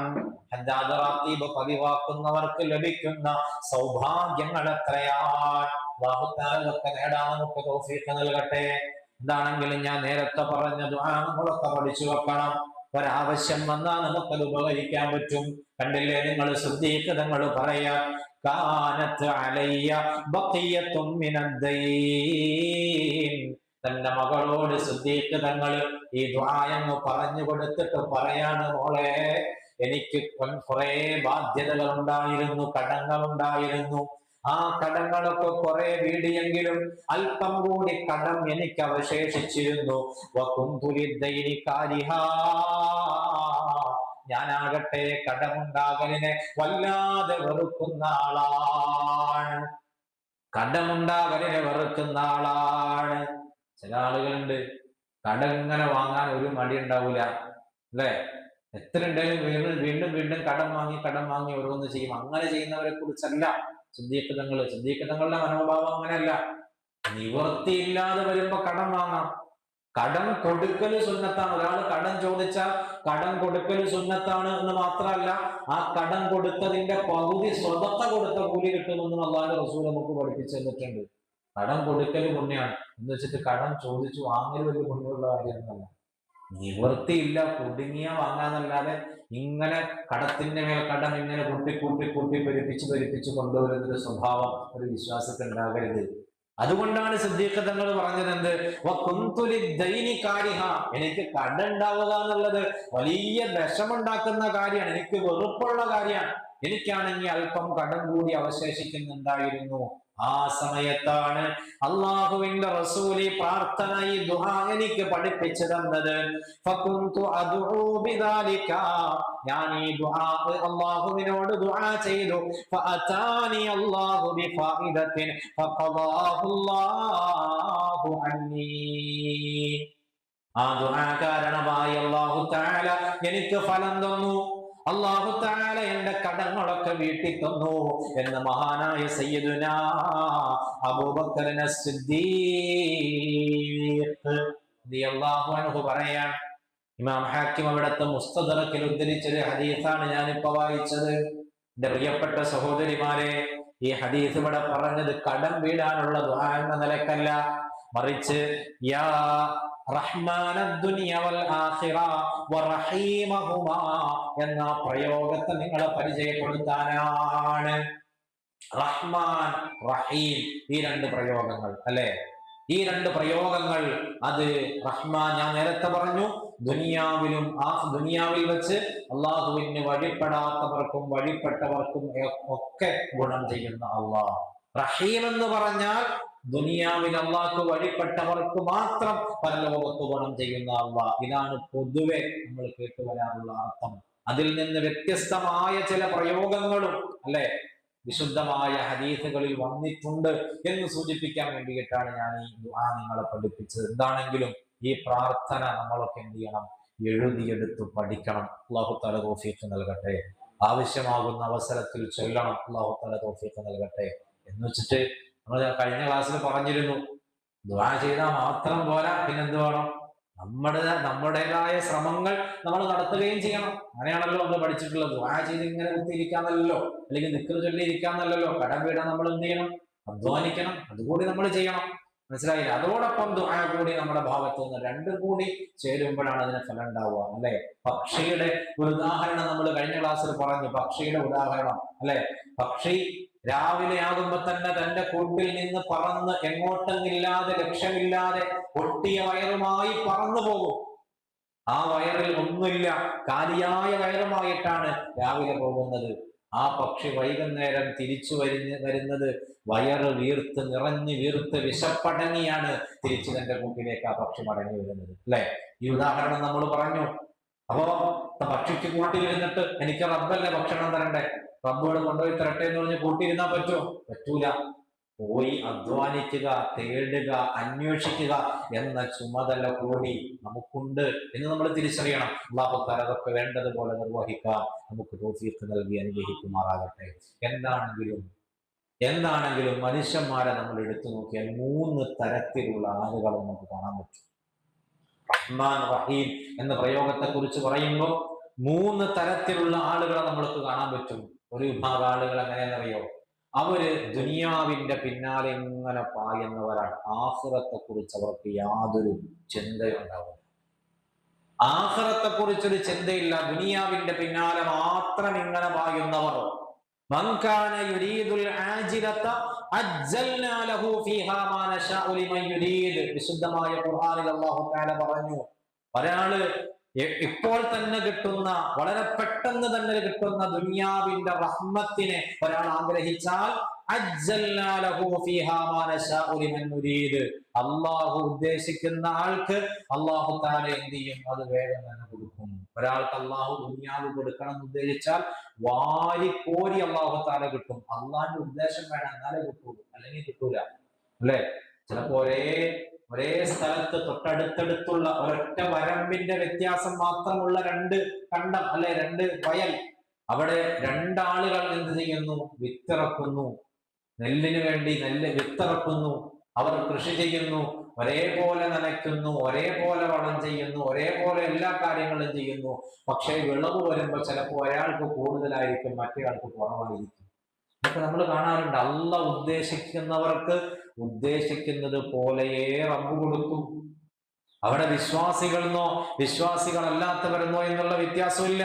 ഹദ്ദാദ് റാത്തീബ് പതിവാക്കുന്നവർക്ക് ലഭിക്കുന്ന സൗഭാഗ്യങ്ങൾ എത്രയാണ്! അല്ലാഹു തആല ഇതൊക്കെ നേടാൻ നമുക്ക് തൗഫീഖ് നൽകട്ടെ. എന്താണെങ്കിലും ഞാൻ നേരത്തെ പറഞ്ഞ ദുആ നമ്മളൊക്കെ പഠിച്ചു വെക്കണം. ഒരാവശ്യം വന്നാൽ നമുക്കത് ഉപകരിക്കാൻ പറ്റും. കണ്ടില്ലേ നിങ്ങൾ? സിദ്ദീഖ് തങ്ങൾ പറയാ, കാനത്ത് അലയ്യ ബഖിയത്തും മിനദ്ദൈൻ. തന്റെ മകളോട് സിദ്ദീഖ് തങ്ങൾ ഈ ദുആ എന്ന് പറഞ്ഞു കൊടുത്തിട്ട് പറയാണ്, മോളെ, എനിക്ക് കുറെ ബാധ്യതകൾ ഉണ്ടായിരുന്നു, കടങ്ങൾ ഉണ്ടായിരുന്നു. ആ കടങ്ങളൊക്കെ കുറെ വീടിയെങ്കിലും അല്പം കൂടി കടം എനിക്ക് അവശേഷിച്ചിരുന്നു. ഞാനാകട്ടെ കടമുണ്ടാകലിനെ വല്ലാതെ വെറുക്കുന്ന ആളാണ്. കടമുണ്ടാകലിനെ വെറുക്കുന്ന ആളാണ്. ചില ആളുകളുണ്ട്, കടം ഇങ്ങനെ വാങ്ങാൻ ഒരു മടി ഉണ്ടാവൂല, അല്ലേ? എത്ര ഉണ്ടെങ്കിലും വീണ്ടും വീണ്ടും വീണ്ടും കടം വാങ്ങി ഓരോന്ന് ചെയ്യും. അങ്ങനെ ചെയ്യുന്നവരെ കുറിച്ചല്ല സിദ്ദീഖ് തങ്ങളുടെ മനോഭാവം അങ്ങനെയല്ല. നിവൃത്തിയില്ലാതെ വരുമ്പോ കടം വാങ്ങാം. കടം കൊടുക്കൽ സുന്നത്താണ്. ഒരാൾ കടം ചോദിച്ചാൽ കടം കൊടുക്കൽ സുന്നത്താണ് എന്ന് മാത്രമല്ല, ആ കടം കൊടുത്തതിന്റെ പകുതി സ്വതത്ത കൊടുത്ത കൂലി കിട്ടുമെന്നും അല്ലാഹുവിന്റെ റസൂൽ നമുക്ക് പഠിപ്പിച്ചു തന്നിട്ടുണ്ട്. കടം കൊടുക്കൽ പുണ്യാണ് എന്ന് വെച്ചിട്ട് കടം ചോദിച്ചു വാങ്ങൽ വലിയ പുണ്യമുള്ള കാര്യമൊന്നുമല്ല. നിവൃത്തിയില്ല, കുടുങ്ങിയ വാങ്ങാന്നല്ലാതെ ഇങ്ങനെ കടത്തിന്റെ മേൽ കടം ഇങ്ങനെ കൂട്ടി പെരുപ്പിച്ച് കൊണ്ടുവരുന്നൊരു സ്വഭാവം ഒരു വിശ്വാസത്തിൽ ഉണ്ടാകരുത്. അതുകൊണ്ടാണ് സിദ്ദീഖ് തങ്ങൾ പറഞ്ഞത് എന്ത്? എനിക്ക് കടം ഉണ്ടാവുക എന്നുള്ളത് വലിയ വിഷമുണ്ടാക്കുന്ന കാര്യമാണ്, എനിക്ക് വെറുപ്പുള്ള കാര്യമാണ്. എനിക്കാണെങ്കിൽ അല്പം കടം കൂടി അവശേഷിക്കുന്നുണ്ടായിരുന്നു. ആ സമയത്താണ് അള്ളാഹുവിന്റെ റസൂലി പ്രാർത്ഥന, ഈ ദുആ എനിക്ക് പഠിപ്പിച്ചു തന്നത്. ഫകുന്തു അദ്ഉ ബിദാലിക, ഞാൻ ഈ ദുആ അല്ലാഹുവിനോട് ദുആ ചെയ്തു. ഫഅതാനി അല്ലാഹു ബിഫായിദത്തിൻ ഫഖദാഹു അല്ലാഹു അന്നി. ആ ദുആ കാരണമായി അല്ലാഹു തആല എനിക്ക് ഫലം തന്നു. അല്ലാഹു തആല എന്റെ കടങ്ങളൊക്കെ വീട്ടി തന്നു എന്ന് മഹാനായ സയ്യിദുനാ അബൂബക്കർ സിദ്ദീഖ് റളിയല്ലാഹു അൻഹു പറയാൻ. ഇമാം ഹാക്കിം അവിടുത്തെ മുസ്തദറക്കിൽ ഉദ്ധരിച്ചൊരു ഹദീസാണ് ഞാനിപ്പോ വായിച്ചത്. എന്റെ പ്രിയപ്പെട്ട സഹോദരിമാരെ, ഈ ഹദീസ് ഇവിടെ പറഞ്ഞത് കടം വീടാനുള്ള ദുആ എന്ന നിലക്കല്ല, മറിച്ച് യാ റഹ്മാന ദുനിയ വൽ ആഖിറ വറഹീമഹുമാ എന്ന പ്രയോഗത്തെ നിങ്ങളെ പരിചയപ്പെടുത്താനാണ്. റഹ്മാൻ, റഹീം, ഈ രണ്ട് പ്രയോഗങ്ങൾ അല്ലെ? ഈ രണ്ട് പ്രയോഗങ്ങൾ, അത് റഹ്മാൻ ഞാൻ നേരത്തെ പറഞ്ഞു, ദുനിയാവിലും ദുനിയാവിൽ വെച്ച് അള്ളാഹുവിന് വഴിപ്പെടാത്തവർക്കും വഴിപ്പെട്ടവർക്കും ഒക്കെ ഗുണം ചെയ്യുന്ന അള്ളാഹ്. റഹീം എന്ന് പറഞ്ഞാൽ ദുനിയാവിൽ അള്ളാഹ്ക്ക് വഴിപ്പെട്ടവർക്ക് മാത്രം പരലോകത്ത് ഗുണം ചെയ്യുന്ന അള്ളാഹ്. ഇതാണ് പൊതുവെ നമ്മൾ കേട്ടുവരാറുള്ള അർത്ഥം. അതിൽ നിന്ന് വ്യത്യസ്തമായ ചില പ്രയോഗങ്ങളും അല്ലെ വിശുദ്ധമായ ഹദീസുകളിൽ വന്നിട്ടുണ്ട് എന്ന് സൂചിപ്പിക്കാൻ വേണ്ടിയിട്ടാണ് ഞാൻ ഈ ദുആ നിങ്ങളെ പഠിപ്പിച്ചത്. എന്താണെങ്കിലും ഈ പ്രാർത്ഥന നമ്മളൊക്കെ എന്ത് ചെയ്യണം? എഴുതിയെടുത്ത് പഠിക്കണം. അല്ലാഹു തആല തൗഫീഖ് നൽകട്ടെ. ആവശ്യമാകുന്ന അവസരത്തിൽ ചൊല്ലണം. അല്ലാഹു തആല തൗഫീഖ് നൽകട്ടെ. എന്ന് വെച്ചിട്ട് നമ്മൾ കഴിഞ്ഞ ക്ലാസ്സിൽ പറഞ്ഞിരുന്നു, ദുആ ചെയ്താൽ മാത്രം പോരാ, പിന്നെന്ത് വേണം? നമ്മുടേതായ ശ്രമങ്ങൾ നമ്മൾ നടത്തുകയും ചെയ്യണം. അങ്ങനെയാണല്ലോ നമ്മൾ പഠിച്ചിട്ടുള്ളത്. ദുആ ചെയ്ത് ഇങ്ങനെ കുത്തിയിരിക്കാന്നല്ലോ, അല്ലെങ്കിൽ ദിക്ർ ചൊല്ലിയിരിക്കാന്നല്ലോ. കടം വീടാൻ നമ്മൾ എന്ത് ചെയ്യണം? അധ്വാനിക്കണം. അതുകൂടി നമ്മൾ ചെയ്യണം. മനസ്സിലായില്ല? അതോടൊപ്പം ദുആ കൂടി നമ്മുടെ ഭാഗത്ത് നിന്ന് രണ്ടും കൂടി ചേരുമ്പോഴാണ് അതിന് ഫലം ഉണ്ടാവുക. അല്ലെ? പക്ഷിയുടെ ഒരു ഉദാഹരണം നമ്മൾ കഴിഞ്ഞ ക്ലാസ്സിൽ പറഞ്ഞു. പക്ഷിയുടെ ഉദാഹരണം അല്ലെ? പക്ഷി രാവിലെ ആകുമ്പോ തന്നെ തന്റെ കൂട്ടിൽ നിന്ന് പറന്ന് എങ്ങോട്ടെന്നില്ലാതെ ലക്ഷ്യമില്ലാതെ പൊട്ടിയ വയറുമായി പറന്നു പോകും. ആ വയറിൽ ഒന്നുമില്ല, കാലിയായ വയറുമായിട്ടാണ് രാവിലെ പോകുന്നത്. ആ പക്ഷി വൈകുന്നേരം തിരിച്ചു വരുന്നത് വയറ് വീർത്ത് നിറഞ്ഞു വീർത്ത് വിശപ്പടങ്ങിയാണ് തിരിച്ചു തന്റെ കൂട്ടിലേക്ക് ആ പക്ഷി മടങ്ങി വരുന്നത്. അല്ലെ? ഈ ഉദാഹരണം നമ്മൾ പറഞ്ഞു. അപ്പോ പക്ഷിക്ക് കൂട്ടിലിരുന്നിട്ട് എനിക്ക് റബ്ബല്ലേ ഭക്ഷണം തരണ്ടേ, റബ്ബോട് കൊണ്ടുപോയി തരട്ടെ എന്ന് പറഞ്ഞ് കൂട്ടിയിരുന്നാ പറ്റുമോ? പറ്റൂല. പോയി അധ്വാനിക്കുക, തേടുക, അന്വേഷിക്കുക എന്ന ചുമതല കൂടി നമുക്കുണ്ട് എന്ന് നമ്മൾ തിരിച്ചറിയണം. അല്ലാഹു തആല അതൊക്കെ വേണ്ടതുപോലെ നിർവഹിക്കാൻ നമുക്ക് തൗഫീഖ് നൽകി അനുഗ്രഹിക്കുമാറാകട്ടെ. എന്താണെങ്കിലും മനുഷ്യന്മാരെ നമ്മൾ എടുത്തു നോക്കിയാൽ 3 തരത്തിലുള്ള ആളുകൾ നമുക്ക് കാണാൻ പറ്റും. റഹ്മാൻ റഹീം എന്ന പ്രയോഗത്തെ കുറിച്ച് പറയുമ്പോൾ 3 തരത്തിലുള്ള ആളുകളെ നമ്മൾക്ക് കാണാൻ പറ്റും. ഒരു വിഭാഗം ആളുകൾ എങ്ങനെയെന്നറിയോ? അവര് ദുനിയാവിന്റെ പിന്നാലെ ഇങ്ങനെ പായുന്നവരാണ്. ആഖിറത്തെ കുറിച്ച് അവർക്ക് യാതൊരു ചിന്തയുണ്ടാവില്ല. ആഖിറത്തെ കുറിച്ചൊരു ചിന്തയില്ല. ദുനിയാവിന്റെ പിന്നാലെ മാത്രം ഇങ്ങനെ പായുന്നവർ. മൻ കാന യുരീദുൽ ആജിലത അജ്ജൽനാ ലഹു ഫീഹാ മാ നശാഉ ലിമൻ യുരീദ്. വിശുദ്ധമായ ഖുർആനിൽ അല്ലാഹു തആല പറഞ്ഞു, ഒരാള് ഇപ്പോൾ തന്നെ കിട്ടുന്ന, വളരെ പെട്ടെന്ന് തന്നെ കിട്ടുന്ന ദുനിയാവിന്റെ റഹ്മത്തിനെ ഒരാൾ ആഗ്രഹിച്ചാൽ അള്ളാഹു ഉദ്ദേശിക്കുന്ന ആൾക്ക് അള്ളാഹു തആല എന്ത് ചെയ്യും? അത് വേഗം തന്നെ കൊടുക്കും. ഒരാൾക്ക് അള്ളാഹു ദുനിയാവ് കൊടുക്കണം എന്ന് ഉദ്ദേശിച്ചാൽ വാരിക്കോരി അള്ളാഹു തആല കിട്ടും. അള്ളാഹിന്റെ ഉദ്ദേശം വേണം, എന്നാലേ കിട്ടുള്ളൂ, അല്ലെങ്കിൽ കിട്ടൂല. അല്ലെ? ചിലപ്പോ ഒരേ സ്ഥലത്ത് തൊട്ടടുത്തടുത്തുള്ള ഒരൊറ്റ വരമ്പിന്റെ വ്യത്യാസം മാത്രമുള്ള 2 കണ്ടം അല്ലെ 2 വയൽ, അവിടെ 2 ആളുകൾ എന്ത് ചെയ്യുന്നു? വിത്തിറക്കുന്നു. നെല്ലിന് വേണ്ടി നെല്ല് വിത്തിറക്കുന്നു. അവർ കൃഷി ചെയ്യുന്നു, ഒരേപോലെ നനയ്ക്കുന്നു, ഒരേപോലെ വളം ചെയ്യുന്നു, ഒരേപോലെ എല്ലാ കാര്യങ്ങളും ചെയ്യുന്നു. പക്ഷേ വിളവ് വരുമ്പോൾ ചിലപ്പോൾ ഒരാൾക്ക് കൂടുതലായിരിക്കും, മറ്റേയാൾക്ക് കുറവായിരിക്കും. അപ്പൊ നമ്മൾ കാണാറുണ്ട്, അല്ലാഹ് ഉദ്ദേശിക്കുന്നവർക്ക് ഉദ്ദേശിക്കുന്നത് പോലെയേ റബ്ബ് കൊടുക്കും. അവിടെ വിശ്വാസികളെന്നോ വിശ്വാസികളല്ലാത്തവരെന്നോ എന്നുള്ള വ്യത്യാസമില്ല.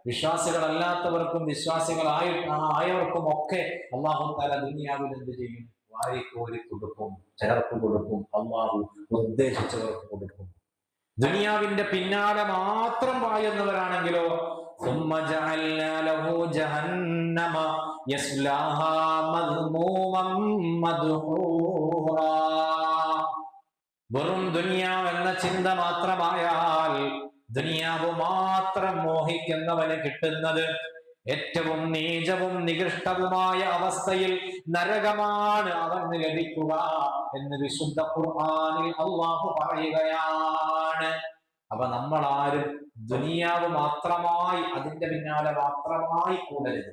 വിശ്വാസികളല്ലാത്തവർക്കും വിശ്വാസികളായവർക്കും ഒക്കെ അല്ലാഹു തആല ദുനിയാവിൽ എന്ത് ചെയ്യും? വാരിക്കോരി കൊടുക്കും. ചിലർക്ക് കൊടുക്കും, അല്ലാഹു ഉദ്ദേശിച്ചവർക്ക് കൊടുക്കും. ദുനിയാവിന്റെ പിന്നാലെ മാത്രം പായുന്നവരാണെങ്കിലോ ثم جعلنا له جهنم يصلاها مذموما مدحورا. വെറും ദുനിയാവ് എന്ന ചിന്ത മാത്രമായാൽ, ദുനിയാവ് മാത്രം മോഹിക്കുന്നവന് കിട്ടുന്നത് ഏറ്റവും നീചവും നികൃഷ്ടവുമായ അവസ്ഥയിൽ നരകമാണ് അവന് ലഭിക്കുക എന്ന് വിശുദ്ധ ഖുർആനിൽ അല്ലാഹു പറയുകയാണ്. അപ്പൊ നമ്മൾ ആരും ദുനിയാവ് മാത്രമായി അതിന്റെ പിന്നാലെ മാത്രമായി കൂടരുത്.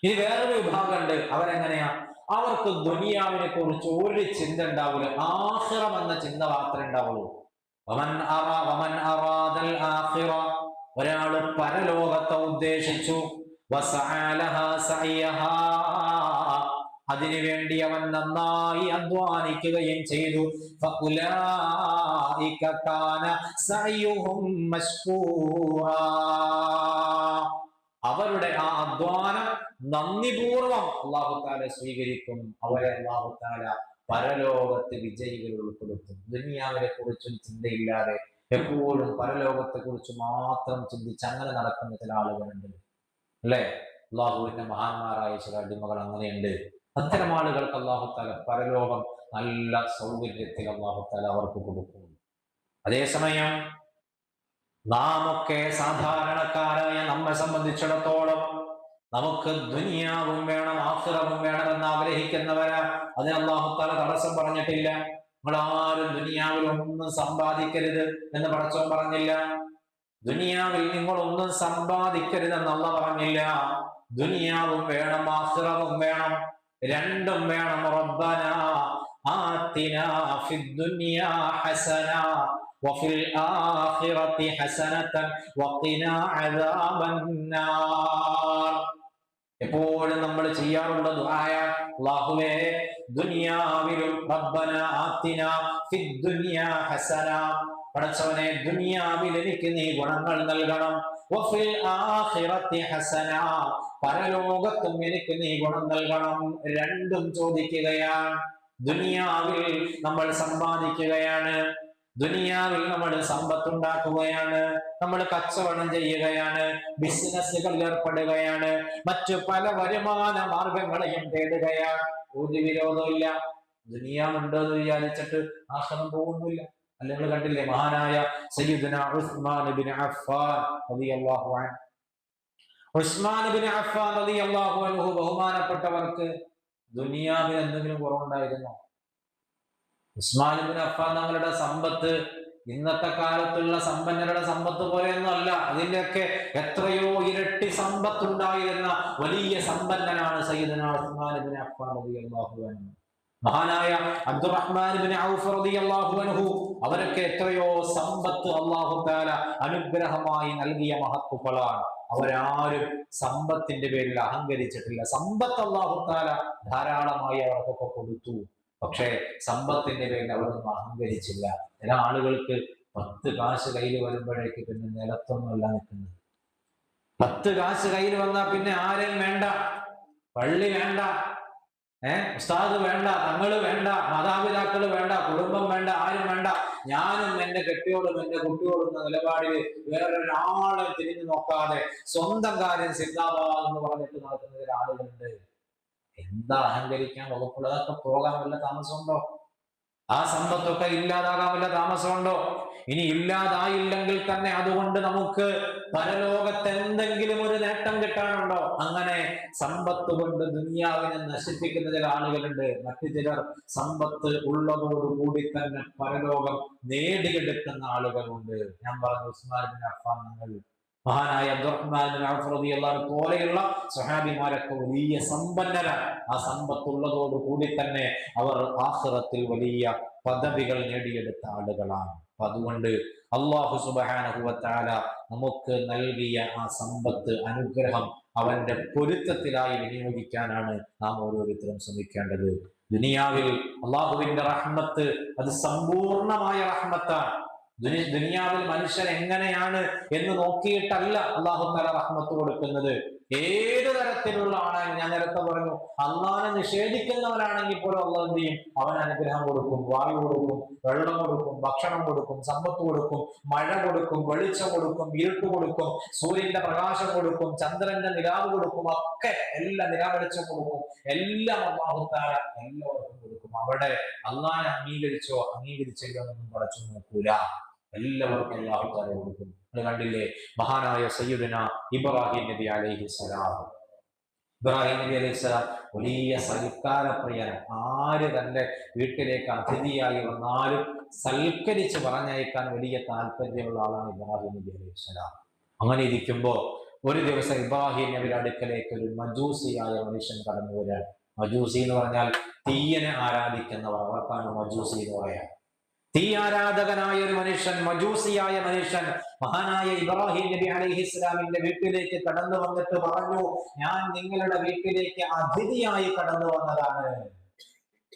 ഇനി വേറൊരു വിഭാഗമുണ്ട്. അവരെങ്ങനെയാ? അവർക്ക് ദുനിയാവിനെ കുറിച്ച് ഒരു ചിന്ത ഉണ്ടാവില്ല. ആഖിറം എന്ന ചിന്ത മാത്രമേ ഉണ്ടാവുള്ളൂ. ഒരാള് പരലോകത്തെ ഉദ്ദേശിച്ചു, അതിനുവേണ്ടി അവൻ നന്നായി അധ്വാനിക്കുകയും ചെയ്തു. അവരുടെ ആ അധ്വാനം നന്ദിപൂർവം അല്ലാഹു തആല സ്വീകരിക്കും. അവരെ അല്ലാഹു തആല പരലോകത്ത് വിജയികൾ ഉൾപ്പെടുത്തും. ദുനിയാവിനെ കുറിച്ചൊരു ചിന്തയില്ലാതെ എപ്പോഴും പരലോകത്തെ കുറിച്ച് മാത്രം ചിന്തിച്ച് അങ്ങനെ നടക്കുന്ന ചില ആളുകളുണ്ട്. അല്ലെ? അള്ളാഹുവിന്റെ മഹാന്മാരായ ചില അടിമകൾ അങ്ങനെയുണ്ട്. അത്തരം ആളുകൾക്ക് അല്ലാഹു തആല പരലോകം നല്ല സൗകര്യത്തിൽ അല്ലാഹു തആല അവർക്ക് കൊടുക്കും. അതേസമയം നാം ഒക്കെ സാധാരണക്കാരായ നമ്മെ സംബന്ധിച്ചിടത്തോളം നമുക്ക് ദുനിയാവും വേണം ആഖിറവും വേണമെന്ന് ആഗ്രഹിക്കുന്നവരാ. അതിന് അല്ലാഹു തആല തടസ്സം പറഞ്ഞിട്ടില്ല. നിങ്ങൾ ആരും ദുനിയാവിൽ ഒന്നും സമ്പാദിക്കരുത് എന്ന് പടച്ചോൻ പറഞ്ഞില്ല. ദുനിയാവിൽ നിങ്ങൾ ഒന്നും സമ്പാദിക്കരുതെന്ന് അല്ലാഹു പറഞ്ഞില്ല. ദുനിയാവും വേണം ആഖിറവും വേണം, രണ്ടും വേണം. റബ്ബന ആതിനാ ഫിദ് ദുനിയാ ഹസന വഫിൽ ആഖിറതി ഹസനതൻ വഖിനാ അദാബന്നാർ. എപ്പോഴും നമ്മൾ ചെയ്യാറുള്ള ദുആയ അല്ലാഹുവേ ദുനിയാവിലും റബ്ബന ആതിനാ ഫിദ് ദുനിയാ ഹസന, പടച്ചവനെ ദുനിയാവിൽ എനിക്ക് നീ ഗുണങ്ങൾ നൽകണം. വഫിൽ ആഖിറതി ഹസന, പരലോകത്തും എനിക്ക് നീ ഗുണം നൽകണം. രണ്ടും ചോദിക്കുകയാണ്. ദുനിയാവിൽ നമ്മൾ സമ്പാദിക്കുകയാണ്, ദുനിയാവിൽ നമ്മൾ സമ്പത്തുണ്ടാക്കുകയാണ്, നമ്മൾ കച്ചവടം ചെയ്യുകയാണ്, ബിസിനസ്സുകളിൽ ഏർപ്പെടുകയാണ്, മറ്റു പല വരുമാന മാർഗങ്ങളെയും തേടുകയാണ്. ഒരു വിരോധമില്ല. ദുനിയാവുണ്ടോ എന്ന് വിചാരിച്ചിട്ട് ആശ്രമം പോകുന്നില്ല. അല്ലെങ്കിൽ കണ്ടില്ലേ മഹാനായ സയ്യിദുന ഉസ്മാൻ ഇബ്നു അഫ്ഫാൻ റളിയല്ലാഹു അൻഹു. ഉസ്മാൻ ഇബ്നു അഫ്ഫാൻ റളിയല്ലാഹു അൻഹു ബഹുമാനപ്പെട്ടവർക്ക് ദുനിയാവിൽ എന്തെങ്കിലും കുറവുണ്ടായിരുന്നോ? ഉസ്മാൻ ഇബ്നു അഫ്ഫാൻ തങ്ങളുടെ സമ്പത്ത് ഇന്നത്തെ കാലത്തുള്ള സമ്പന്നരുടെ സമ്പത്ത് പോലെയൊന്നും അല്ല. അതിന്റെയൊക്കെ എത്രയോ ഇരട്ടി സമ്പത്തുണ്ടായിരുന്ന വലിയ സമ്പന്നനാണ് സയ്യിദുന ഉസ്മാൻ ഇബ്നു അഫ്ഫാൻ റളിയല്ലാഹു അൻഹു. മഹാനായ അബ്ദുറഹ്മാൻ ഇബ്നു ഔഫ് റളിയല്ലാഹു അൻഹു, അവരൊക്കെ എത്രയോ സമ്പത്ത് അല്ലാഹു തആല അനുഗ്രഹമായി നൽകിയ മഹത്തുക്കളാണ്. അവരാരും സമ്പത്തിന്റെ പേരിൽ അഹങ്കരിച്ചിട്ടില്ല. സമ്പത്ത് അല്ലാഹു തആല ധാരാളമായി അവർക്കൊക്കെ കൊടുത്തു. പക്ഷേ സമ്പത്തിന്റെ പേരിൽ അവരൊന്നും അഹങ്കരിച്ചില്ല. ചില ആളുകൾക്ക് 10 കാശ് കയ്യിൽ വരുമ്പോഴേക്ക് പിന്നെ നിലത്തൊന്നുമല്ല നിൽക്കുന്നത്. 10 കാശ് കയ്യിൽ വന്നാൽ പിന്നെ ആരെയും വേണ്ട, പള്ളി വേണ്ട, ഉസ്താദ് വേണ്ട, തങ്ങള് വേണ്ട, മാതാപിതാക്കള് വേണ്ട, കുടുംബം വേണ്ട, ആരും വേണ്ട. ഞാനും എന്റെ കെട്ടിയോടും എന്റെ കുട്ടിയോടും എന്ന നിലപാടിൽ വേറൊരാളെ തിരിഞ്ഞു നോക്കാതെ സ്വന്തം കാര്യം സിന്ദാബാദ് എന്ന് പറഞ്ഞിട്ട് നടക്കുന്ന ചില ആളുകളുണ്ട്. എന്താ അഹങ്കരിക്കാൻ വകുപ്പുള്ളത്? അതൊക്കെ പോകാൻ വല്ല താമസമുണ്ടോ? ആ സമ്പത്തൊക്കെ ഇല്ലാതാകാൻ വല്ല താമസമുണ്ടോ? ഇനി ഇല്ലാതായില്ലെങ്കിൽ തന്നെ അതുകൊണ്ട് നമുക്ക് പരലോകത്ത് എന്തെങ്കിലും ഒരു നേട്ടം കിട്ടാനുണ്ടോ? അങ്ങനെ സമ്പത്ത് കൊണ്ട് ദുനിയാവിനെ നശിപ്പിക്കുന്ന ചില ആളുകളുണ്ട്. മറ്റു ചിലർ സമ്പത്ത് ഉള്ളതോടുകൂടി തന്നെ പരലോകം നേടിയെടുക്കുന്ന ആളുകളുണ്ട്. ഞാൻ പറഞ്ഞു ഉസ്മാൻ ഇബ്നു അഫ്ഫാൻ തങ്ങൾ, മഹാനായ അബ്ദുറഹ്മാൻ ഇബ്നു ഔഫ് റളിയല്ലാഹു അൻഹു പോലെയുള്ള സ്വഹാബിമാരൊക്കെ വലിയ സമ്പന്നരാണ്. ആ സമ്പത്തുള്ളതോടു കൂടി തന്നെ അവർ ആഖിറത്തിൽ വലിയ പദവികൾ നേടിയെടുത്ത ആളുകളാണ്. അപ്പൊ അതുകൊണ്ട് അല്ലാഹു സുബ്ഹാനഹു വ തആല നമുക്ക് നൽകിയ ആ സമ്പത്ത് അനുഗ്രഹം അവന്റെ പൊരുത്തത്തിലായി വിനിയോഗിക്കാനാണ് നാം ഓരോരുത്തരും ശ്രമിക്കേണ്ടത്. ദുനിയാവിൽ അള്ളാഹുവിന്റെ റഹ്മത്ത് അത് സമ്പൂർണമായ റഹ്മത്താണ്. ദുനിയാവിൽ മനുഷ്യൻ എങ്ങനെയാണ് എന്ന് നോക്കിയിട്ടല്ല അല്ലാഹു തആല റഹ്മത്ത് കൊടുക്കുന്നത്. ഏത് തരത്തിലുള്ള ആണെങ്കിൽ, ഞാൻ നേരത്തെ പറഞ്ഞു, അള്ളാഹനെ നിഷേധിക്കുന്നവനാണെങ്കിൽ പോലും അള്ളാഹു എന്ത് ചെയ്യും? അവൻ അനുഗ്രഹം കൊടുക്കും, വായു കൊടുക്കും, വെള്ളം കൊടുക്കും, ഭക്ഷണം കൊടുക്കും, സമ്പത്ത് കൊടുക്കും, മഴ കൊടുക്കും, വെളിച്ചം കൊടുക്കും, ഇരുട്ട് കൊടുക്കും, സൂര്യന്റെ പ്രകാശം കൊടുക്കും, ചന്ദ്രന്റെ നിലാവ് കൊടുക്കും, ഒക്കെ എല്ലാം നിലാവെളിച്ചം കൊടുക്കും, എല്ലാം അല്ലാഹു തആല എല്ലാവർക്കും കൊടുക്കും. അവിടെ അള്ളാഹനെ അംഗീകരിച്ചോ അംഗീകരിച്ചില്ലോ എന്നൊന്നും പടച്ചു നോക്കൂല. എല്ലാവർക്കും അല്ലാഹു തആല കൊടുക്കും. നിങ്ങൾ കണ്ടില്ലേ മഹാനായ സയ്യിദുന ഇബ്രാഹിം നബി അലൈഹിസ്സലാം. ഇബ്രാഹിം നബി അലൈഹിസ്സലാം വലിയ സൽക്കാരപ്രിയൻ. ആര് തന്റെ വീട്ടിലേക്ക് അതിഥിയായി വന്നാലും സൽക്കരിച്ച് പറഞ്ഞയക്കാൻ വലിയ താല്പര്യമുള്ള ആളാണ് ഇബ്രാഹിം നബി അലൈഹിസ്സലാം. അങ്ങനെ ഇരിക്കുമ്പോ ഒരു ദിവസം ഇബ്രാഹിം നബിയുടെ അടുക്കലേക്ക് ഒരു മജൂസിയായ മനുഷ്യൻ കടന്നു വരികയാണ്. മജൂസി എന്ന് പറഞ്ഞാൽ തീയനെ ആരാധിക്കുന്നവർ, അവർക്കാണ് മജൂസി എന്ന് പറയാം. തീ ആരാധകനായ ഒരു മനുഷ്യൻ, മജൂസിയായ മനുഷ്യൻ മഹാനായ ഇബ്രാഹിം നബി അലൈഹിസ്സലാമിന്റെ വീട്ടിലേക്ക് കടന്നു വന്നിട്ട് പറഞ്ഞു, ഞാൻ നിങ്ങളുടെ വീട്ടിലേക്ക് അതിഥിയായി കടന്നു വന്നതാണ്.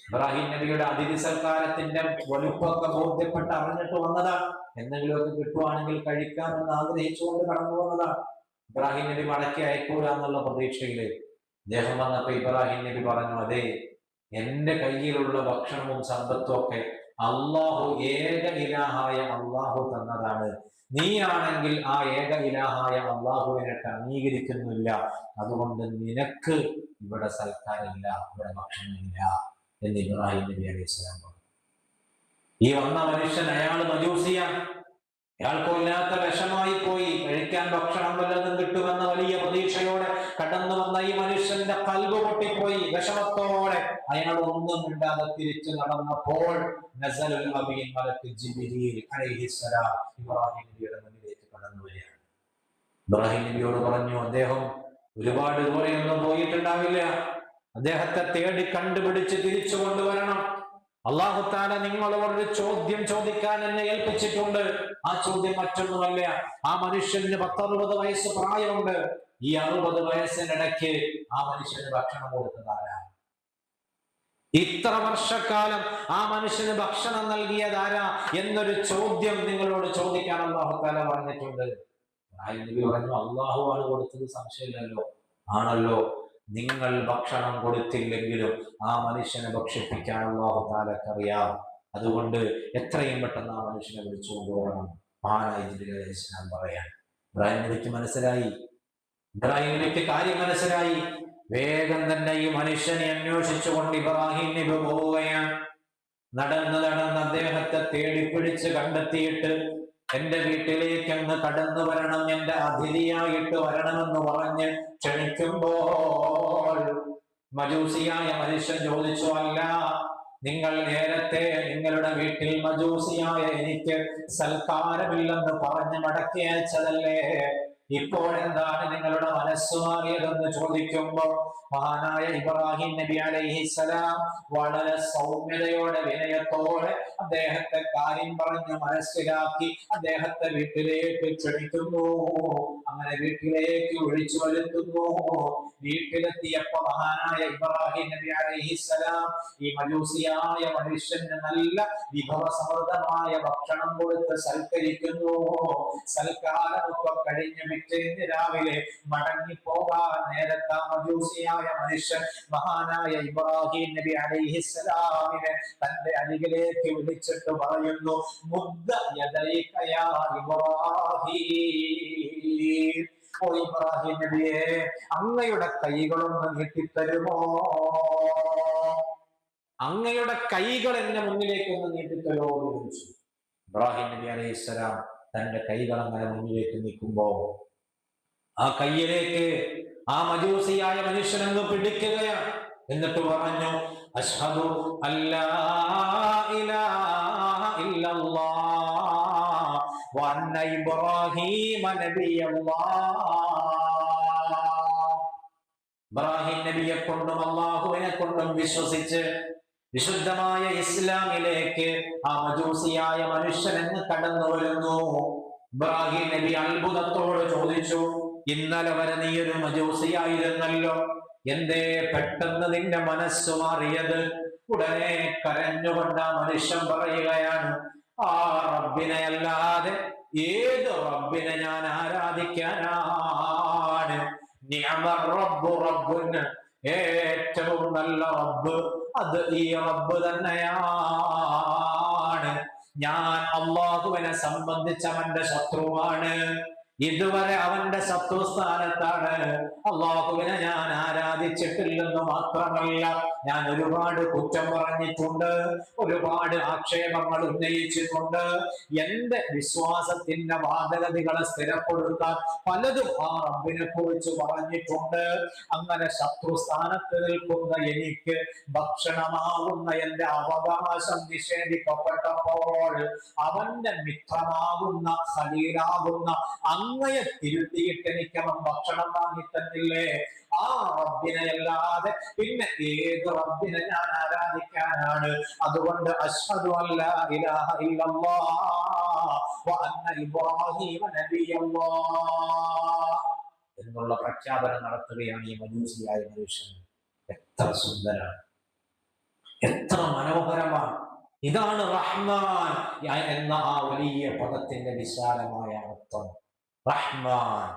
ഇബ്രാഹിം നബിയുടെ അതിഥി സൽക്കാരത്തിന്റെ വലുപ്പമൊക്കെ ബോധ്യപ്പെട്ട് അറിഞ്ഞിട്ട് വന്നതാണ്. എന്തെങ്കിലുമൊക്കെ കിട്ടുവാണെങ്കിൽ കഴിക്കാമെന്ന് ആഗ്രഹിച്ചുകൊണ്ട് കടന്നു വന്നതാണ്. ഇബ്രാഹിം നബി മടക്കി അയക്കൂല എന്നുള്ള പ്രതീക്ഷയില് അദ്ദേഹം വന്നപ്പോ ഇബ്രാഹിം നബി പറഞ്ഞു, അതെ, എന്റെ കയ്യിലുള്ള ഭക്ഷണവും സമ്പത്തും ഒക്കെ അള്ളാഹു ഏക ഇലാഹായ അള്ളാഹു തന്നതാണ്. നീയാണെങ്കിൽ ആ ഏക ഇലാഹായ അള്ളാഹുവിനെ അംഗീകരിക്കുന്നില്ല. അതുകൊണ്ട് നിനക്ക് ഇവിടെ സൽക്കാരമില്ല, ഇവിടെ ഭക്ഷണമില്ല എന്ന് ഇബ്രാഹിം നബി അലൈഹിസ്സലാം പറഞ്ഞു. ഈ വന്ന മനുഷ്യൻ, അയാൾ മജൂസിയാണ്. അയാൾക്കൊല്ലാത്ത വിഷമായി പോയി. കഴിക്കാൻ ഭക്ഷണം വല്ലതും കിട്ടുമെന്ന വലിയ പ്രതീക്ഷയോടെ കടന്നു വന്ന ഈ മനുഷ്യന്റെ കൽബ് പൊട്ടിപ്പോയി. വിഷമത്തോടെ അയാൾ ഒന്നും മിണ്ടാതെ തിരിച്ചു നടന്നപ്പോൾ നസലുൽ അമീൻ മലക്ക് ജിബ്രീൽ അലൈഹിസ്സലാം ഇബ്രാഹിം നബിയുടെ മുന്നിലേക്ക് കടന്നു വരികയാണ്. ഇബ്രാഹിം നബിയോട് പറഞ്ഞു, അദ്ദേഹം ഒരുപാട് ദൂരെയൊന്നും പോയിട്ടുണ്ടാവില്ല, അദ്ദേഹത്തെ തേടി കണ്ടുപിടിച്ച് തിരിച്ചു കൊണ്ടുവരണം. അല്ലാഹു തആല നിങ്ങളോട് ഒരു ചോദ്യം ചോദിക്കാൻ എന്നെ ഏൽപ്പിച്ചിട്ടുണ്ട്. ആ ചോദ്യം മറ്റൊന്നുമല്ല, ആ മനുഷ്യന് 10-60 വയസ്സ് പ്രായമുണ്ട്. ഈ 60 വയസ്സിനിടയ്ക്ക് ആ മനുഷ്യന് ഭക്ഷണം കൊടുത്തതാരാ? ഇത്ര വർഷക്കാലം ആ മനുഷ്യന് ഭക്ഷണം നൽകിയതാരാ എന്നൊരു ചോദ്യം നിങ്ങളോട് ചോദിക്കാൻ അല്ലാഹു തആല പറഞ്ഞിട്ടുണ്ട്. നബി പറഞ്ഞു, അല്ലാഹു ആണ് കൊടുത്തത്, സംശയമില്ലല്ലോ. ആണല്ലോ, നിങ്ങൾ ഭക്ഷണം കൊടുത്തില്ലെങ്കിലും ആ മനുഷ്യനെ ഭക്ഷിപ്പിക്കാൻ അല്ലാഹു തആലക്ക് അറിയാം. അതുകൊണ്ട് എത്രയും പെട്ടെന്ന് ആ മനുഷ്യനെ വിളിച്ചുകൊണ്ടുപോകണം. മഹാനായ ജിബ്രീൽ അലൈഹിസ്സലാം പറയാൻ ഇബ്രാഹിം നബിക്ക് മനസ്സിലായി. ഇബ്രാഹിം നബിക്ക് കാര്യം മനസ്സിലായി. വേഗം തന്നെ ഈ മനുഷ്യനെ അന്വേഷിച്ചുകൊണ്ട് ഇബ്രാഹിം നബി പോവുകയാണ്. നടന്ന് അദ്ദേഹത്തെ തേടിപ്പിടിച്ച് കണ്ടെത്തിയിട്ട് എന്റെ വീട്ടിലേക്ക് അങ്ങ് കടന്നു വരണം, എന്റെ അതിഥിയായിട്ട് വരണമെന്ന് പറഞ്ഞ് ക്ഷണിക്കുമ്പോൾ മജൂസിയായ മനുഷ്യൻ ചോദിച്ചു, അല്ല, നിങ്ങൾ നേരത്തെ നിങ്ങളുടെ വീട്ടിൽ മജൂസിയായ എനിക്ക് സൽക്കാരമില്ലെന്ന് പറഞ്ഞ് മടക്കി അയച്ചതല്ലേ, ഇപ്പോൾ എന്താണ് നിങ്ങളുടെ മനസ്സ് മാറിയതെന്ന് ചോദിക്കുമ്പോൾ മഹാനായ ഇബ്രാഹിം നബി അലൈഹിസ്സലാം വളരെ സൗമ്യതയോടെ വിനയത്തോടെ അദ്ദേഹത്തെ കാര്യം പറഞ്ഞ് മനസ്സിലാക്കി അദ്ദേഹത്തെ വീട്ടിലേക്ക് ക്ഷണിക്കുന്നു. അങ്ങനെ വീട്ടിലേക്ക് വിളിച്ചു വരുത്തുന്നു. വീട്ടിലെത്തിയപ്പോ മഹാനായ ഇബ്രാഹിം നബി അലൈഹിസ്സലാം ഈ മജൂസിയായ മനുഷ്യന് നല്ല വിഭവസമൃദ്ധമായ ഭക്ഷണം കൊടുത്ത് സൽക്കരിക്കുന്നു. സൽക്കാരമൊക്കെ കഴിഞ്ഞ് പിറ്റേന്ന് രാവിലെ മടങ്ങി പോകാൻ നേരത്തെ മജൂസിയായ മനുഷ്യൻ മഹാനായ ഇബ്രാഹിം നബി അലൈഹിസ്സലാമിനെ തന്റെ അരികിലേക്ക് വിളിച്ചിട്ട് പറയുന്നു, മുദ്ദ യദൈക യാ ഇബ്രാഹിം, ഓ ഇബ്രാഹിം നബിയെ, അങ്ങയുടെ കൈകളൊന്ന് നീട്ടിത്തരുമോ? അങ്ങയുടെ കൈകൾ എന്റെ മുന്നിലേക്ക് ഒന്ന് നീട്ടിത്തരോ എന്ന് ചോദിച്ചു. ഇബ്രാഹിം നബി അലൈഹിസ്സലാം തന്റെ കൈകൾ അങ്ങനെ മുന്നിലേക്ക് നീക്കുമ്പോ ആ കയ്യിലേക്ക് ആ മജൂസിയായ മനുഷ്യനെന്ന് പിടിക്കുകയാണ്. എന്നിട്ട് പറഞ്ഞു, അശ്ഹദു അല്ലാ ഇലാഹ ഇല്ലല്ലാഹ് വ അന്ന ഇബ്രാഹീമ നബിയല്ലാഹ്. ഇബ്രാഹിം നബിയെ കൊണ്ടും അല്ലാഹുവിനെ കൊണ്ടും വിശ്വസിച്ച് വിശുദ്ധമായ ഇസ്ലാമിലേക്ക് ആ മജൂസിയായ മനുഷ്യൻ എന്ന് കടന്നു വരുന്നു. ഇബ്രാഹിം നബി അത്ഭുതത്തോട് ചോദിച്ചു, ഇന്നലെ വരെ നീ ഒരു മജൂസിയായിരുന്നല്ലോ, എന്തേ പെട്ടെന്ന് നിന്റെ മനസ്സ് മാറിയത്? ഉടനെ കരഞ്ഞുകൊണ്ട് ആ മനുഷ്യൻ പറയുകയാണ്, ആ റബ്ബിനെ അല്ലാതെ ഏത് റബ്ബിനെ ഞാൻ ആരാധിക്കാനാണ്? നിഅമർ റബ്ബു റബ്ബുൻ, ഏറ്റവും നല്ല റബ്ബ് അത് ഈ റബ്ബ് തന്നെയാണ്. ഞാൻ അല്ലാഹുവിനെ സംബന്ധിച്ച് അവന്റെ ശത്രുവാണ്. ഇതുവരെ അവന്റെ ശത്രുസ്ഥാനത്താണ്. അള്ളാഹുവിനെ ഞാൻ ആരാധിച്ചിട്ടില്ലെന്ന് മാത്രമല്ല, ഞാൻ ഒരുപാട് കുറ്റം പറഞ്ഞിട്ടുണ്ട്, ഒരുപാട് ആക്ഷേപങ്ങൾ ഉന്നയിച്ചിട്ടുണ്ട്. എന്റെ വിശ്വാസത്തിന്റെ വാദഗതികളെ സ്ഥിരപ്പെടുത്താൻ പലതും ആ റബ്ബിനെ കുറിച്ച് പറഞ്ഞിട്ടുണ്ട്. അങ്ങനെ ശത്രുസ്ഥാനത്ത് നിൽക്കുന്ന എനിക്ക് ഭക്ഷണമാകുന്ന എന്റെ അവകാശം നിഷേധിക്കപ്പെട്ടപ്പോൾ അവന്റെ മിത്രമാകുന്ന ഖലീലാകുന്ന അങ്ങയെ തിരുത്തിയിട്ട് എനിക്ക് അവൻ ഭക്ഷണം വാങ്ങി തന്നില്ലേ? ആ റബ്ബിനെ അല്ലാതെ പിന്നെ ഏത് റബ്ബിനെ ഞാൻ ആരാധിക്കാനാണ്? അതുകൊണ്ട് അശ്ഹദു അല്ലാ ഇലാഹ ഇല്ലല്ലാഹ് വ അന്ന ഇബ്രാഹീമ നബിയല്ലാഹ് എന്നുള്ള പ്രഖ്യാപനം നടത്തുകയാണ് ഈ മജൂസിയായ മനുഷ്യൻ. എത്ര സുന്ദരാണ്, എത്ര മനോഹരമാണ്! ഇതാണ് റഹ്മാൻ എന്ന ആ വലിയ പദത്തിന്റെ വിശാലമായ അർത്ഥം. റഹ്മാൻ,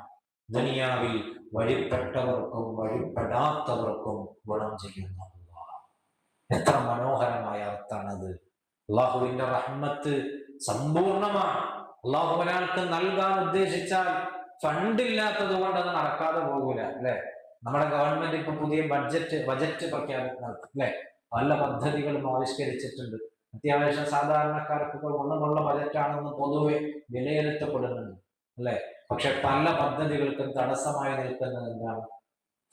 ദുനിയാവിൽ വഴിപ്പെട്ടവർക്കും വഴിപ്പെടാത്തവർക്കും ഗുണം ചെയ്യുന്ന അല്ലാഹ്. എത്ര മനോഹരമായ അർത്ഥാണത്! അള്ളാഹുവിന്റെ റഹ്മത്ത് സമ്പൂർണമാണ്. അള്ളാഹു ഒരാൾക്ക് നൽകാൻ ഉദ്ദേശിച്ചാൽ ഫണ്ടില്ലാത്തത് കൊണ്ട് അത് നടക്കാതെ പോകൂല, അല്ലെ? നമ്മുടെ ഗവൺമെന്റ് ഇപ്പൊ പുതിയ ബജറ്റ് പ്രഖ്യാപിക്കണം, അല്ലെ? പല പദ്ധതികളും ആവിഷ്കരിച്ചിട്ടുണ്ട്. അത്യാവശ്യം സാധാരണക്കാർക്കൊക്കെ ഗുണമുള്ള ബജറ്റാണെന്ന് പൊതുവെ വിലയിരുത്തപ്പെടുന്നുണ്ട്, അല്ലെ? പക്ഷെ പല പദ്ധതികൾക്കും തടസ്സമായി നിൽക്കുന്നത് എന്താണ്?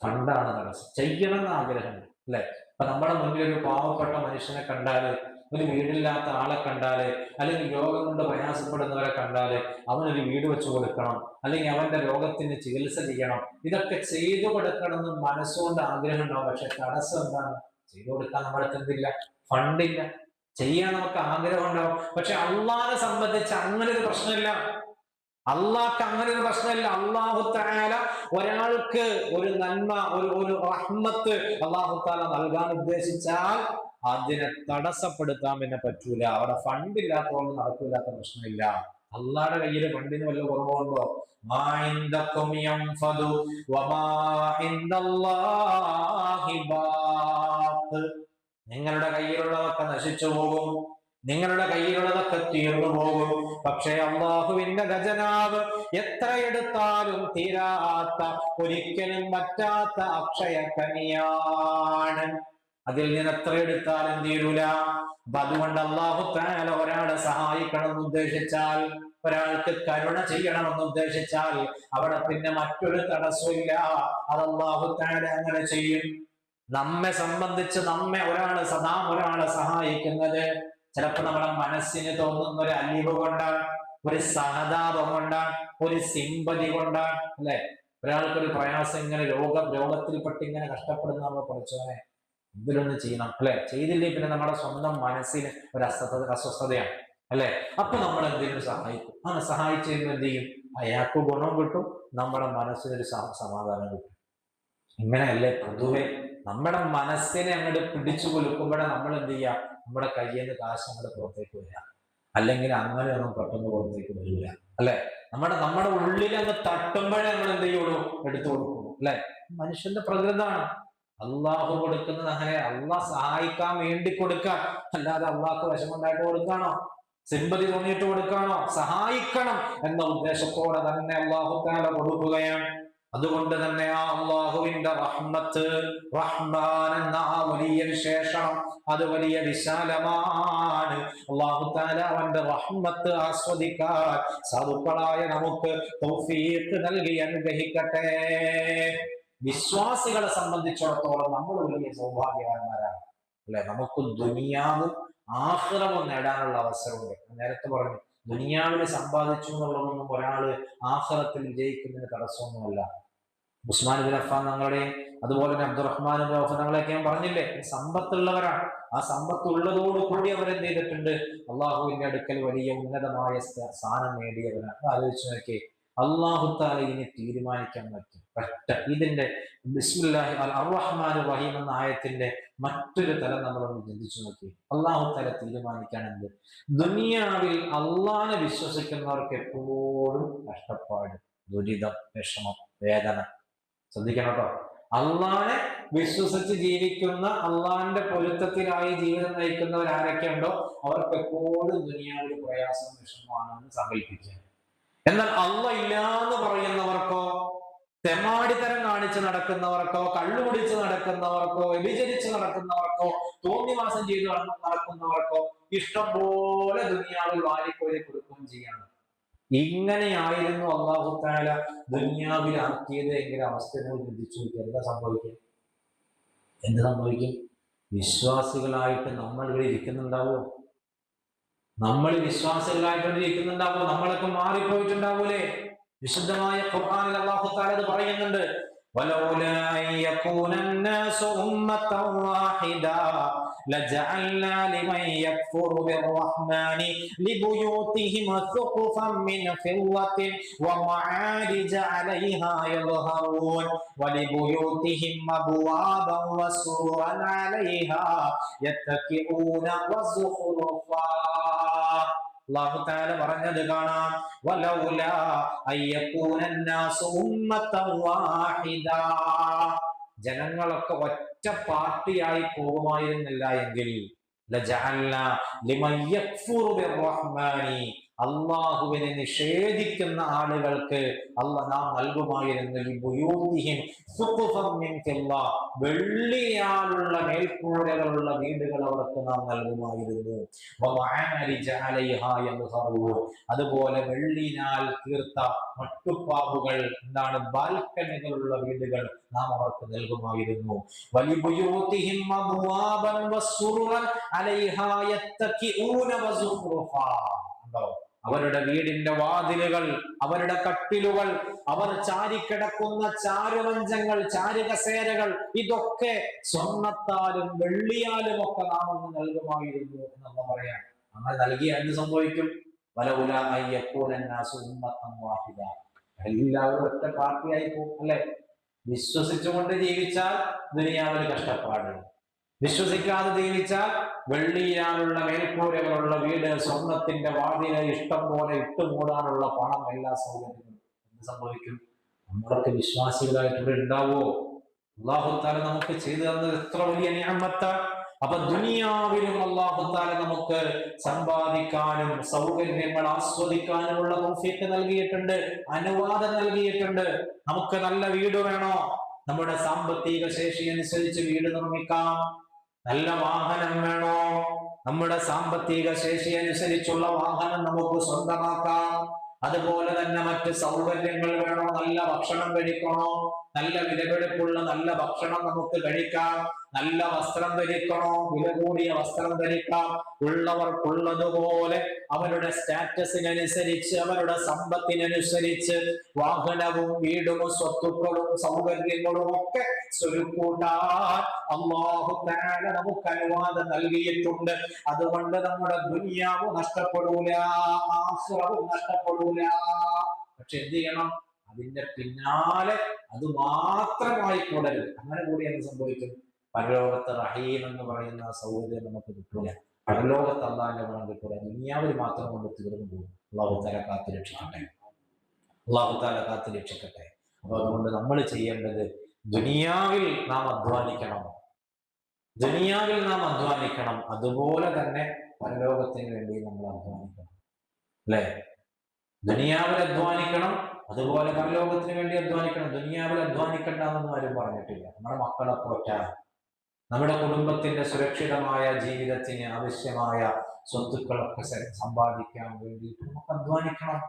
ഫണ്ടാണ് തടസ്സം. ചെയ്യണമെന്ന് ആഗ്രഹമുണ്ട് അല്ലെ? അപ്പൊ നമ്മുടെ മുന്നിൽ ഒരു പാവപ്പെട്ട മനുഷ്യനെ കണ്ടാല്, ഒരു വീടില്ലാത്ത ആളെ കണ്ടാല്, അല്ലെങ്കിൽ രോഗം കൊണ്ട് പ്രയാസപ്പെടുന്നവരെ കണ്ടാല് അവനൊരു വീട് വെച്ചു കൊടുക്കണം, അല്ലെങ്കിൽ അവന്റെ രോഗത്തിന് ചികിത്സ ചെയ്യണം, ഇതൊക്കെ ചെയ്തു കൊടുക്കണം എന്ന് മനസ്സുകൊണ്ട് ആഗ്രഹം ഉണ്ടാവും. പക്ഷെ തടസ്സം എന്താണ്? ചെയ്തു കൊടുക്കാൻ നമ്മൾക്ക് എന്തില്ല? ഫണ്ടില്ല. ചെയ്യാൻ നമുക്ക് ആഗ്രഹം ഉണ്ടാവും. പക്ഷെ അള്ളാഹിനെ സംബന്ധിച്ച് അങ്ങനെ ഒരു പ്രശ്നമില്ല. അള്ളാഹ്ക്ക് അങ്ങനെ ഒരു പ്രശ്നമില്ല. അള്ളാഹു തആല ഒരാൾക്ക് ഒരു നന്മ, ഒരു റഹ്മത്ത് അള്ളാഹു തആല നൽകാൻ ഉദ്ദേശിച്ചാൽ അതിനെ തടസ്സപ്പെടുത്താൻ പിന്നെ പറ്റൂല. അവിടെ ഫണ്ട് ഇല്ലാത്തതുകൊണ്ട് നടക്കില്ലാത്ത പ്രശ്നമില്ല. അള്ളാഹുടെ കയ്യിൽ ഫണ്ടിന് വല്ല കുറവുണ്ടോ? മാ ഇൻദകും യൻഫദു വമാ ഇൻദല്ലാഹി ബാഖ്. നിങ്ങളുടെ കയ്യിലുള്ളതൊക്കെ നശിച്ചു പോകും, നിങ്ങളുടെ കയ്യിലുള്ളതൊക്കെ തീർന്നു പോകും. പക്ഷേ അള്ളാഹുവിന്റെ ഖജനാവ് എത്ര എടുത്താലും തീരാത്ത, ഒരിക്കലും പറ്റാത്ത അക്ഷയ ഖനിയാണ്. അതിൽ നിന്ന് എത്ര എടുത്താലും തീരൂല. അപ്പൊ അതുകൊണ്ട് അള്ളാഹു തആല ഒരാളെ സഹായിക്കണം എന്ന് ഉദ്ദേശിച്ചാൽ, ഒരാൾക്ക് കരുണ ചെയ്യണമെന്ന് ഉദ്ദേശിച്ചാൽ അവിടെ പിന്നെ മറ്റൊരു തടസ്സമില്ല. അത് അള്ളാഹു തആല അങ്ങനെ ചെയ്യും. നമ്മെ സംബന്ധിച്ച് നാം ഒരാളെ സഹായിക്കുന്നത് ചിലപ്പോൾ നമ്മുടെ മനസ്സിന് തോന്നുന്ന ഒരു അലിവ് കൊണ്ടാണ്, ഒരു സഹതാപം കൊണ്ടാണ്, ഒരു സിമ്പതി കൊണ്ടാണ് അല്ലെ? ഒരാൾക്കൊരു പ്രയാസം, ഇങ്ങനെ രോഗത്തിൽപ്പെട്ട് ഇങ്ങനെ കഷ്ടപ്പെടുന്ന നമ്മൾ പഠിച്ചവനെ ഇതിലൊന്ന് ചെയ്യണം അല്ലെ? ചെയ്തില്ലേ പിന്നെ നമ്മുടെ സ്വന്തം മനസ്സിന് ഒരു അസ്വസ്ഥതയാണ് അല്ലെ? അപ്പൊ നമ്മൾ എന്തെങ്കിലും സഹായിക്കും. അങ്ങനെ സഹായിച്ചു കഴിയുമ്പോൾ എന്ത് ചെയ്യും? അയാൾക്ക് ഗുണം കിട്ടും, നമ്മുടെ മനസ്സിനൊരു സമാധാനം കിട്ടും. ഇങ്ങനെയല്ലേ പൊതുവെ നമ്മുടെ മനസ്സിനെ അങ്ങോട്ട് പിടിച്ചു കൊലുക്കുമ്പോഴേ നമ്മൾ എന്ത് ചെയ്യുക? നമ്മുടെ കയ്യിൽ നിന്ന് കാശ് അങ്ങോട്ട് പുറത്തേക്ക് വരിക. അല്ലെങ്കിൽ അങ്ങനെ ഒന്നും പെട്ടെന്ന് പുറത്തേക്ക് വരില്ല അല്ലെ? നമ്മുടെ ഉള്ളിൽ അങ്ങ് തട്ടുമ്പോഴേ നമ്മൾ എന്ത് ചെയ്യുള്ളൂ? എടുത്തു കൊടുക്കുള്ളൂ അല്ലെ? മനുഷ്യന്റെ പ്രകൃതാണ്. അള്ളാഹു കൊടുക്കുന്നത് അങ്ങനെ അള്ളാഹ് സഹായിക്കാൻ വേണ്ടി കൊടുക്കാൻ, അല്ലാതെ അള്ളാഹ്ക്ക് വിഷമുണ്ടായിട്ട് കൊടുക്കാണോ? സിമ്പതി തോന്നിയിട്ട് കൊടുക്കാണോ? സഹായിക്കണം എന്ന ഉദ്ദേശത്തോടെ തന്നെ അള്ളാഹു തആല കൊടുക്കുകയാണ്. അതുകൊണ്ട് തന്നെ ആ അള്ളാഹുവിന്റെ റഹ്മത്ത്, റഹ്മാൻ എന്ന ആ വലിയ വിശേഷണം അത് വലിയ വിശാലമാണ്. അള്ളാഹു തആല അവന്റെ റഹ്മത്ത് ആസ്വദിക്കാൻ സാധുക്കളായ നമുക്ക് തൗഫീഖ് നൽകി അനുഗ്രഹിക്കട്ടെ. വിശ്വാസികളെ സംബന്ധിച്ചിടത്തോളം നമ്മൾ വലിയ സൗഭാഗ്യവാന്മാരാണ് അല്ലെ? നമുക്ക് ദുനിയാവും ആഖിറവും നേടാനുള്ള അവസരമുണ്ട്. നേരത്തെ പറഞ്ഞു, ദുനിയാവിൽ സമ്പാദിച്ചു എന്നുള്ളതൊന്നും ഒരാള് ആഖിറത്തിൽ വിജയിക്കുന്നതിന് തടസ്സമൊന്നുമല്ല. ഉസ്മാൻ ബിൻ അഫ്ഫാൻ തങ്ങളുടെയും അതുപോലെ തന്നെ അബ്ദുറഹ്മാൻ ബിൻ ഔഫ് തങ്ങളെയൊക്കെ ഞാൻ പറഞ്ഞില്ലേ, സമ്പത്തുള്ളവരാണ്. ആ സമ്പത്ത് ഉള്ളതോട് കൂടി അവരെന്ത് ചെയ്തിട്ടുണ്ട്? അള്ളാഹുവിന്റെ അടുക്കൽ വലിയ ഉന്നതമായ സ്ഥാനം നേടിയവരാണ്. ആലോചിച്ച് നോക്കിയേ, അള്ളാഹു തആല ഇതിനെ തീരുമാനിക്കാൻ പറ്റും. ഇതിന്റെ ബിസ്മില്ലാഹി അർ-റഹ്മാൻ റഹീം എന്ന ആയത്തിന്റെ മറ്റൊരു തലം നമ്മളൊന്ന് ചിന്തിച്ചു നോക്കി. അള്ളാഹു തആല തീരുമാനിക്കാനെന്ത്? ദുനിയാവിൽ അള്ളാഹനെ വിശ്വസിക്കുന്നവർക്ക് എപ്പോഴും കഷ്ടപ്പാട്, ദുരിതം, വിഷമം, വേദന. ശ്രദ്ധിക്കണം കേട്ടോ. അള്ളാഹനെ വിശ്വസിച്ച് ജീവിക്കുന്ന, അള്ളാഹിന്റെ പൊരുത്തത്തിലായി ജീവിതം നയിക്കുന്നവരാരൊക്കെ ഉണ്ടോ അവർക്ക് എപ്പോഴും ദുനിയാവിൽ പ്രയാസം, വിഷമമാണെന്ന് സങ്കല്പിക്കുക. എന്നാൽ അള്ളാഹ് ഇല്ലാന്ന് പറയുന്നവർക്കോ, തെമ്മാടിത്തരം കാണിച്ച് നടക്കുന്നവർക്കോ, കള്ളുകുടിച്ച് നടക്കുന്നവർക്കോ, വ്യഭിചരിച്ച് നടക്കുന്നവർക്കോ, തോന്നിവാസം ചെയ്ത് നടക്കുന്നവർക്കോ ഇഷ്ടം പോലെ ദുനിയാവിൽ വാരിക്കോരി കൊടുക്കുകയും ചെയ്യണം. ഇങ്ങനെയായിരുന്നു അള്ളാഹു തആല ദുനിയാവിൽ ആക്കിയത് എങ്കിൽ അവസ്ഥകൾ ചിന്തിച്ചു നോക്കി. എന്താ സംഭവിക്കും? വിശ്വാസികളായിട്ട് നമ്മൾ ഇവിടെ ഇരിക്കുന്നുണ്ടാവോ? നമ്മൾ വിശ്വാസികളായിട്ട് ഇരിക്കുന്നുണ്ടാവോ? നമ്മളൊക്കെ മാറിപ്പോയിട്ടുണ്ടാവൂലേ? വിശുദ്ധമായ ഖുർആനിൽ അല്ലാഹു തആല ഇത് പറയുന്നുണ്ട്. വലൗലാ യകൂനന്നാസു ഉമ്മത്തൻ വാഹിദാ ലജഅൽനാ ലിമൻ യക്ഫുറു ബിർറഹ്മാനി ലിബുയൂതിഹിം സുഖുഫൻ മിൻ ഫിദ്ദത്തിൻ വമആരിജ അലൈഹാ യദ്ഹറൂൻ വലിബുയൂതിഹിം അബ്വാബൻ വസുറൻ അലൈഹാ യത്തഖിഊന വസുഖുറുഫാ. അല്ലാഹു തആല പറഞ്ഞത് കാണാം, വലൗലാ അയ്യകൂനന്നാസു ഉമ്മത്തൻ വാഹിദാ, ജനങ്ങളൊക്കെ ഒറ്റ പാർട്ടിയായി പോകുമായിരുന്നില്ല എങ്കിൽ ലജഅൽനാ ലിമൻ യക്ഫുറു ബിർറഹ്മാനി, അള്ളാഹുവിനെ നിഷേധിക്കുന്ന ആളുകൾക്ക് നാം നൽകുമായിരുന്നു വെള്ളിയാലുള്ള മേൽക്കൂരകളുള്ള വീടുകൾ അവർക്ക് നാം നൽകുമായിരുന്നു. അതുപോലെ വെള്ളിനാൽ തീർത്ത മട്ടുപ്പാവുകൾ, എന്താണ്, ബാൽക്കണികളുള്ള വീടുകൾ നാം അവർക്ക് നൽകുമായിരുന്നു. അവരുടെ വീടിന്റെ വാതിലുകൾ, അവരുടെ കട്ടിലുകൾ, അവർ ചാരിക്കിടക്കുന്ന ചാരുമഞ്ചങ്ങൾ, ചാരുകസേരകൾ, ഇതൊക്കെ സ്വർണത്താലും വെള്ളിയാലും ഒക്കെ നാം ഒന്ന് നൽകുമായിരുന്നു എന്ന് പറയാം. അങ്ങനെ നൽകിയ എന്ത് സംഭവിക്കും? എല്ലാവരും ഒറ്റ പാർട്ടിയായി പോകും അല്ലെ? വിശ്വസിച്ചുകൊണ്ട് ജീവിച്ചാൽ ദുനിയാവിൽ കഷ്ടപ്പാട്, വിശ്വസിക്കാതെ ജീവിച്ചാൽ വെള്ളിയാലുള്ള മേൽക്കൂരകളുള്ള വീട്, സ്വർണത്തിന്റെ വാതില്, ഇഷ്ടം പോലെ ഇട്ടുമൂടാനുള്ള പണം, എല്ലാ സൗകര്യങ്ങളും. എന്ത് സംഭവിക്കും? നമ്മളൊക്കെ വിശ്വാസികളായിട്ട് ഇവിടെ ഉണ്ടാവോ? അല്ലാഹു തആല നമുക്ക് ചെയ്തു തന്നത് എത്ര വലിയ നിഅമത്താണ്. അപ്പൊ ദുനിയാവിലും അല്ലാഹു തആല നമുക്ക് സമ്പാദിക്കാനും സൗകര്യങ്ങൾ ആസ്വദിക്കാനുമുള്ള തൗഫീഖ് നൽകിയിട്ടുണ്ട്, അനുവാദം നൽകിയിട്ടുണ്ട്. നമുക്ക് നല്ല വീട് വേണോ? നമ്മുടെ സാമ്പത്തിക ശേഷി അനുസരിച്ച് വീട് നിർമ്മിക്കാം. നല്ല വാഹനം വേണോ? നമ്മുടെ സാമ്പത്തിക ശേഷി അനുസരിച്ചുള്ള വാഹനം നമുക്ക് സ്വന്തമാക്കാം. അതുപോലെ തന്നെ മറ്റ് സൗകര്യങ്ങൾ വേണോ? നല്ല ഭക്ഷണം കഴിക്കണോ? നല്ല വിലപിടിപ്പുള്ള നല്ല ഭക്ഷണം നമുക്ക് കഴിക്കാം. നല്ല വസ്ത്രം ധരിക്കണോ? വില കൂടിയ വസ്ത്രം ധരിക്കാം. ഉള്ളവർക്കുള്ളതുപോലെ അവരുടെ സ്റ്റാറ്റസിനനുസരിച്ച്, അവരുടെ സമ്പത്തിനനുസരിച്ച് വാഹനവും വീടും സ്വത്തുക്കളും സൗകര്യങ്ങളും ഒക്കെ സ്വരുക്കൂട്ടാൻ അല്ലാഹു തആല നമുക്ക് അനുവാദം നൽകിയിട്ടുണ്ട്. അതുകൊണ്ട് നമ്മുടെ ദുനിയാവ് നഷ്ടപ്പെടൂല, ആഖിറവും നഷ്ടപ്പെടൂല. പക്ഷെ എന്ത് ചെയ്യണം? അതിന്റെ പിന്നാലെ അത് മാത്രമായി കൂടരുത്. അങ്ങനെ കൂടി എന്ത് സംഭവിക്കും? പരലോകത്ത് റഹീം എന്ന് പറയുന്ന സൗകര്യം നമുക്ക് കിട്ടൂല. പരലോകത്ത് അല്ലാഹുവിന്റെ ഗുണം കിട്ടൂല. ദുനിയാവിൽ മാത്രം കൊണ്ട് തീർന്നു പോകും. അല്ലാഹു തആല കാത്തു രക്ഷിക്കട്ടെ. അല്ലാഹു തആല കാത്തു രക്ഷിക്കട്ടെ. അപ്പൊ അതുകൊണ്ട് നമ്മൾ ചെയ്യേണ്ടത് ദുനിയാവിൽ നാം അധ്വാനിക്കണം, ദുനിയാവിൽ നാം അധ്വാനിക്കണം. അതുപോലെ തന്നെ പരലോകത്തിന് വേണ്ടി നമ്മൾ അധ്വാനിക്കണം അല്ലെ? ദുനിയാവിൽ അധ്വാനിക്കണം, അതുപോലെ പരലോകത്തിന് വേണ്ടി അധ്വാനിക്കണം. ദുനിയാവിൽ അധ്വാനിക്കണ്ട എന്നൊന്നും ആരും പറഞ്ഞിട്ടില്ല. നമ്മുടെ മക്കളെ പോറ്റാൻ, നമ്മുടെ കുടുംബത്തിന്റെ സുരക്ഷിതമായ ജീവിതത്തിന് ആവശ്യമായ സ്വത്തുക്കളൊക്കെ സമ്പാദിക്കാൻ വേണ്ടിയിട്ട് നമുക്ക് അധ്വാനിക്കണം.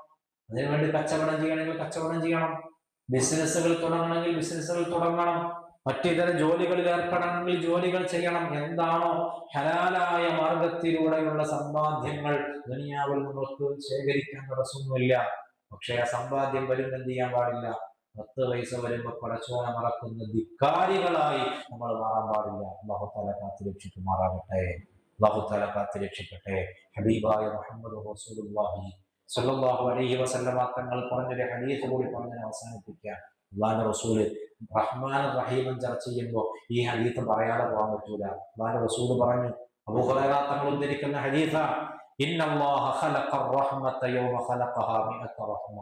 അതിനുവേണ്ടി കച്ചവടം ചെയ്യണമെങ്കിൽ കച്ചവടം ചെയ്യണം, ബിസിനസ്സുകൾ തുടങ്ങണമെങ്കിൽ ബിസിനസ്സുകൾ തുടങ്ങണം, മറ്റിതര ജോലികളിൽ ഏർപ്പെടണമെങ്കിൽ ജോലികൾ ചെയ്യണം. എന്താണോ ഹലാലായ മാർഗത്തിലൂടെയുള്ള സമ്പാദ്യങ്ങൾ ദുനിയാവിൽ നമുക്ക് ശേഖരിക്കാൻ തടസ്സമൊന്നുമില്ല. പക്ഷെ ആ സമ്പാദ്യം വരുമ്പോൾ എന്ത് ചെയ്യാൻ പാടില്ല? 10 പൈസ വരുമ്പോൾ പടച്ചോനെ മറക്കുന്ന ധിക്കാരികളായി നമ്മൾ മാറാൻ പാടില്ല. അല്ലാഹു തആല കാത്തു രക്ഷിക്കുമാറാകട്ടെ. അല്ലാഹു തആല കാത്തു രക്ഷിക്കട്ടെ. ഹബീബായ മുഹമ്മദ് റസൂലുള്ളാഹി സ്വല്ലല്ലാഹു അലൈഹി വസല്ലമ തങ്ങൾ പറഞ്ഞൊരു ഹദീസ് കൂടി പറഞ്ഞ് അവസാനിപ്പിക്കാം. അല്ലാഹുവിന്റെ റസൂല് റഹ്മാൻ റഹീം ചർച്ച ചെയ്യുമ്പോൾ ഈ ഹദീസ് പറയാതെ പോകാൻ പറ്റൂല. അല്ലാഹുവിന്റെ റസൂല് പറഞ്ഞു, അബൂ ഹുറൈറ തങ്ങൾ ഉദ്ധരിക്കുന്ന ഹദീസാ, ഇന്നല്ലാഹ ഖലഖർ റഹ്മത യൗമ ഖലഖഹാ മിഅത റഹ്മ.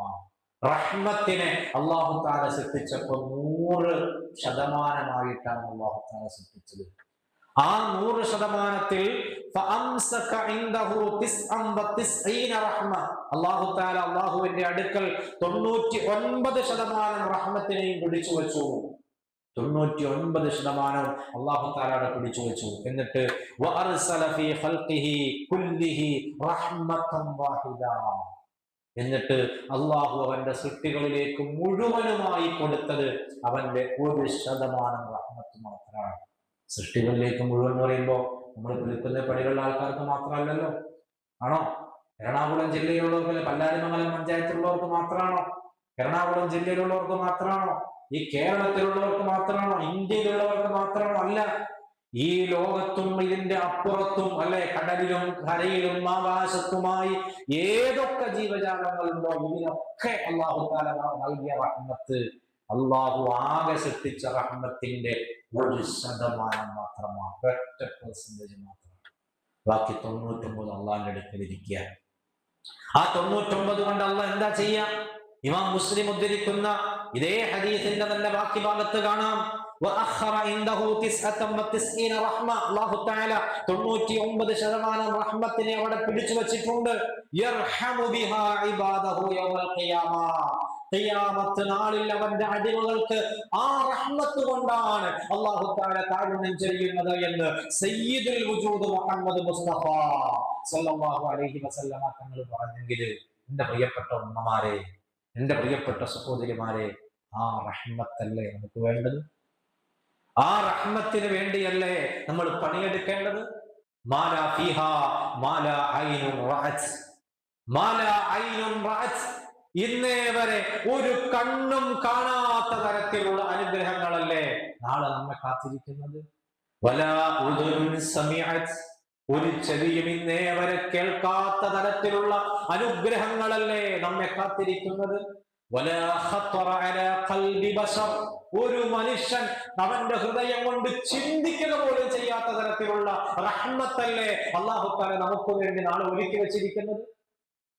റഹ്മത്തിനെ അല്ലാഹു തആല സൃഷ്ടിച്ചപ്പോൾ 100% അല്ലാഹു തആല സൃഷ്ടിച്ചത്. ആ 100%-ൽ ഫഅംസക ഇൻദഹു 99 റഹ്മ. അല്ലാഹു തആല അല്ലാഹുവിന്റെ അടുക്കൽ 99% റഹ്മത്തിനെയും പിടിച്ചു വെച്ചു. 99% അല്ലാഹു തആല പിടിച്ചു വെച്ചു. എന്നിട്ട് വഅർസല ഫീ ഖൽഖിഹി കുല്ലിഹി റഹ്മതൻ വാഹിദ. എന്നിട്ട് അല്ലാഹു അവന്റെ സൃഷ്ടികളിലേക്ക് മുഴുവനുമായി കൊടുത്തത് അവന്റെ 1% റഹ്മത്ത് മാത്രമാണ്. സൃഷ്ടികളിലേക്ക് മുഴുവൻ എന്ന് പറയുമ്പോൾ നമ്മൾ വിളിക്കുന്ന പടികളുടെ ആൾക്കാർക്ക് മാത്രമല്ലല്ലോ. ആണോ? എറണാകുളം ജില്ലയിലുള്ളവർക്ക്, പല്ലാരിമംഗലം പഞ്ചായത്തിലുള്ളവർക്ക് മാത്രമാണോ? എറണാകുളം ജില്ലയിലുള്ളവർക്ക് മാത്രമാണോ? ഈ കേരളത്തിലുള്ളവർക്ക് മാത്രമാണോ? ഇന്ത്യയിലുള്ളവർക്ക് മാത്രമാണോ? അല്ല. ഈ ലോകത്തും ഇതിന്റെ അപ്പുറത്തും അല്ലെ, കടലിലും കരയിലും ആകാശത്തുമായി ഏതൊക്കെ ജീവജാലങ്ങളുണ്ടോ ഇതിനൊക്കെ അല്ലാഹു തആല നൽകിയ റഹ്മത്ത്, അല്ലാഹു ആകെ സൃഷ്ടിച്ച റഹ്മത്തിന്റെ 1% മാത്രമാണ്, 1% മാത്രമാണ്. ബാക്കി 99 അള്ളാഹിന്റെ അടുക്കൽ ഇരിക്കുക. ആ 99 കൊണ്ട് അള്ളാഹ് എന്താ ചെയ്യാ? ഇമാം മുസ്ലിം ഉദ്ധരിക്കുന്ന ഇതേ ഹദീസിന്റെ തന്നെ ബാക്കി ഭാഗത്ത് കാണാം, അല്ലാഹു തആല 99% റഹ്മത്തിനെ അവിടെ പിടിച്ചു വച്ചിട്ടുണ്ട്. ഖിയാമത്ത് നാളിൽ അവന്റെ അടിമകൾക്ക് ആ റഹ്മത്ത് കൊണ്ടാണ് അല്ലാഹു തആല കാരുണ്യം ചെയ്യുന്നത് എന്ന് സയ്യിദുൽ വജൂദ് മുഹമ്മദ് മുസ്തഫ സല്ലല്ലാഹു അലൈഹി വസല്ലമ തങ്ങൾ പറഞ്ഞെങ്കിൽ, എന്റെ പ്രിയപ്പെട്ട ഉമ്മമാരെ, എന്റെ പ്രിയപ്പെട്ട സഹോദരിമാരെ, ആ റഹ്മത്തല്ലേ നമുക്ക് വേണ്ടത്? ആ റഹ്മത്തിന് വേണ്ടിയല്ലേ നമ്മൾ പണിയെടുക്കേണ്ടത്? മാലാ ഫീഹാ മാലാ ഐനുൻ റഅത്, മാലാ ഐനുൻ റഅത്. ഇന്നേ വരെ ഒരു കണ്ണും കാണാത്ത തരത്തിലുള്ള അനുഗ്രഹങ്ങളല്ലേ നാളെ നമ്മെ കാത്തിരിക്കുന്നത്? വലാ ഉദുനുൻ സമീഅത്, ഒരു ചെവിയും ഇന്നേ വരെ കേൾക്കാത്ത തരത്തിലുള്ള അനുഗ്രഹങ്ങളല്ലേ നമ്മെ കാത്തിരിക്കുന്നത്? വലാ ഖത്തറ അലാ ഖൽബി ബശർ, ഒരു മനുഷ്യൻ അവന്റെ ഹൃദയം കൊണ്ട് ചിന്തിക്കുക പോലും ചെയ്യാത്ത തരത്തിലുള്ള റഹ്മത്തല്ലേ അല്ലാഹു തആല നമുക്ക് വേണ്ടി നാളെ ഒരുക്കി വെച്ചിരിക്കുന്നത്?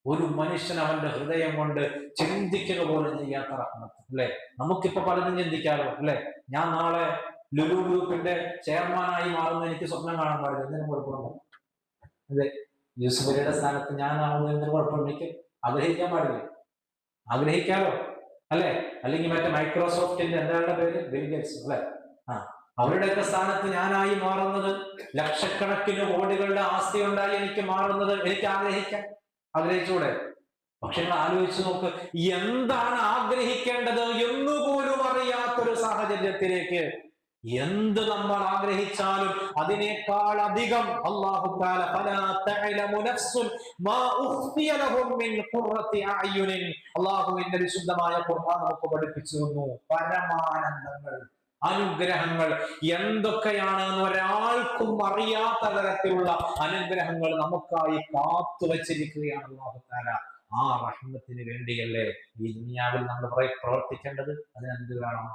ഒരു മനുഷ്യൻ അവന്റെ ഹൃദയം കൊണ്ട് ചിന്തിക്കുക പോലും ചെയ്യാത്ത റഹ്മത്ത് അല്ലെ. നമുക്കിപ്പോ പലതും ചിന്തിക്കാലോ അല്ലെ. ഞാൻ നാളെ ലുലു ഗ്രൂപ്പിന്റെ ചെയർമാനായി മാറുന്ന എനിക്ക് സ്വപ്നം കാണാൻ പാടില്ല, എന്തിനും കുഴപ്പമുണ്ടോ? അതെ, യൂസുഫലിയുടെ സ്ഥാനത്ത് ഞാനാവുന്ന എന്തിനും കുഴപ്പമുണ്ട്? എനിക്ക് ആഗ്രഹിക്കാൻ പാടില്ല, ആഗ്രഹിക്കാലോ അല്ലെ. അല്ലെങ്കിൽ മറ്റേ മൈക്രോസോഫ്റ്റിന്റെ എന്താണ് പേര്, ബിൽ ഗേറ്റ്സ് അല്ലെ, അവരുടെയൊക്കെ സ്ഥാനത്ത് ഞാനായി മാറുന്നത്, ലക്ഷക്കണക്കിന് കോടികളുടെ ആസ്തി ഉണ്ടായി എനിക്ക് മാറുന്നത് എനിക്ക് ആഗ്രഹിച്ചൂടെ? പക്ഷെ നിങ്ങൾ ആലോചിച്ച് നോക്ക്, എന്താണ് ആഗ്രഹിക്കേണ്ടത് എന്നുപോലും അറിയാത്തൊരു സാഹചര്യത്തിലേക്ക് എന്ത് നമ്മൾ ആഗ്രഹിച്ചാലും അതിനേക്കാൾ അധികം അല്ലാഹു തആല ഫലാ തഅലമു നഫ്സുൻ മാ ഉഖ്ഫിയ ലഹും മിൻ ഖുർറത്തി അഅ്യുനിൻ, അല്ലാഹുവിന്റെ വിശുദ്ധമായ ഖുർആൻ നമുക്ക് പഠിപ്പിച്ചു തന്നു പരമാനന്ദങ്ങൾ, അനുഗ്രഹങ്ങൾ എന്തൊക്കെയാണെന്ന് ഒരാൾക്കും അറിയാത്ത തരത്തിലുള്ള അനുഗ്രഹങ്ങൾ നമുക്കായി കാത്തു വച്ചിരിക്കുകയാണ് അല്ലാഹു തആല. ആ റഹ്മത്തിന് വേണ്ടിയല്ലേ ഈ ദുനിയാവിൽ നമ്മൾ പ്രവർത്തിക്കേണ്ടത്? അതിനെന്ത് വേണം?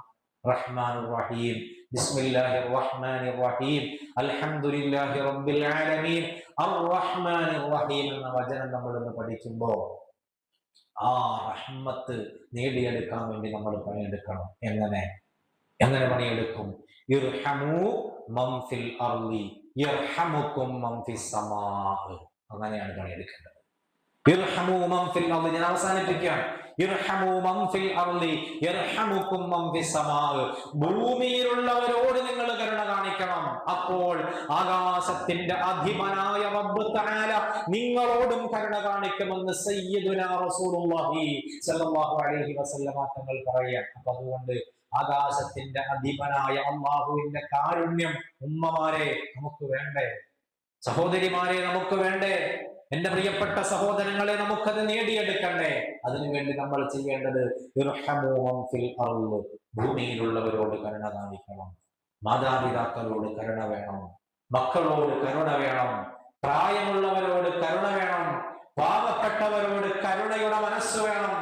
റഹ്മാനുർ റഹീം, ബിസ്മില്ലാഹിർ റഹ്മാനിർ റഹീം, അൽഹംദുലില്ലാഹി റബ്ബിൽ ആലമീൻ, അർറഹ്മാനിർ റഹീം എന്ന വചനം നമ്മൾ ഇന്ന് പഠിക്കുമ്പോൾ ആ റഹ്മത്ത് നേടിയെടുക്കാൻ വേണ്ടി നമ്മൾ പണിയെടുക്കണം. എങ്ങനെ പണിയെടുക്കും? ഇർഹമു മൻ ഫിൽ അർളി യർഹമുകും മൻ ഫിസ് സമാ, അങ്ങനെയാണ് പണിയെടുക്കേണ്ടത്. ഇർഹമു മൻ ഫിൽ അർളി, ഞാൻ അവസാനിപ്പിക്കുകയാണ്. ഇർഹമു മൻ ഫിൽ അർളി യർഹമുകും മൻ ഫിസ് സമാ, ഭൂമിയിലുള്ളവരോട് നിങ്ങൾ കരുണ കാണിക്കണം, അപ്പോൾ ആകാശത്തിന്റെ അധിപനായ റബ്ബ് തആല നിങ്ങളോടും കരുണ കാണിക്കുമെന്ന് സയ്യിദുനാ റസൂലുള്ളാഹി സ്വല്ലല്ലാഹു അലൈഹി വസല്ലമ തങ്ങൾ പറയാം. അപ്പൊ അതുകൊണ്ട് ആകാശത്തിന്റെ അധിപനായ അല്ലാഹുവിന്റെ കാരുണ്യം ഉമ്മമാരെ നമുക്ക് വേണ്ടേ? സഹോദരിമാരെ നമുക്ക് വേണ്ടേ? എന്റെ പ്രിയപ്പെട്ട സഹോദരങ്ങളെ, നമുക്കത് നേടിയെടുക്കണ്ടേ? അതിനുവേണ്ടി നമ്മൾ ചെയ്യേണ്ടത് ഇർഹമു മൻ ഫിൽ അർള്, ഭൂമിയിലുള്ളവരോട് കരുണ കാണിക്കണം, മാതാപിതാക്കളോട് കരുണ വേണം, മക്കളോട് കരുണ വേണം, പ്രായമുള്ളവരോട് കരുണ വേണം, പാവപ്പെട്ടവരോട് കരുണയുടെ മനസ്സ് വേണം,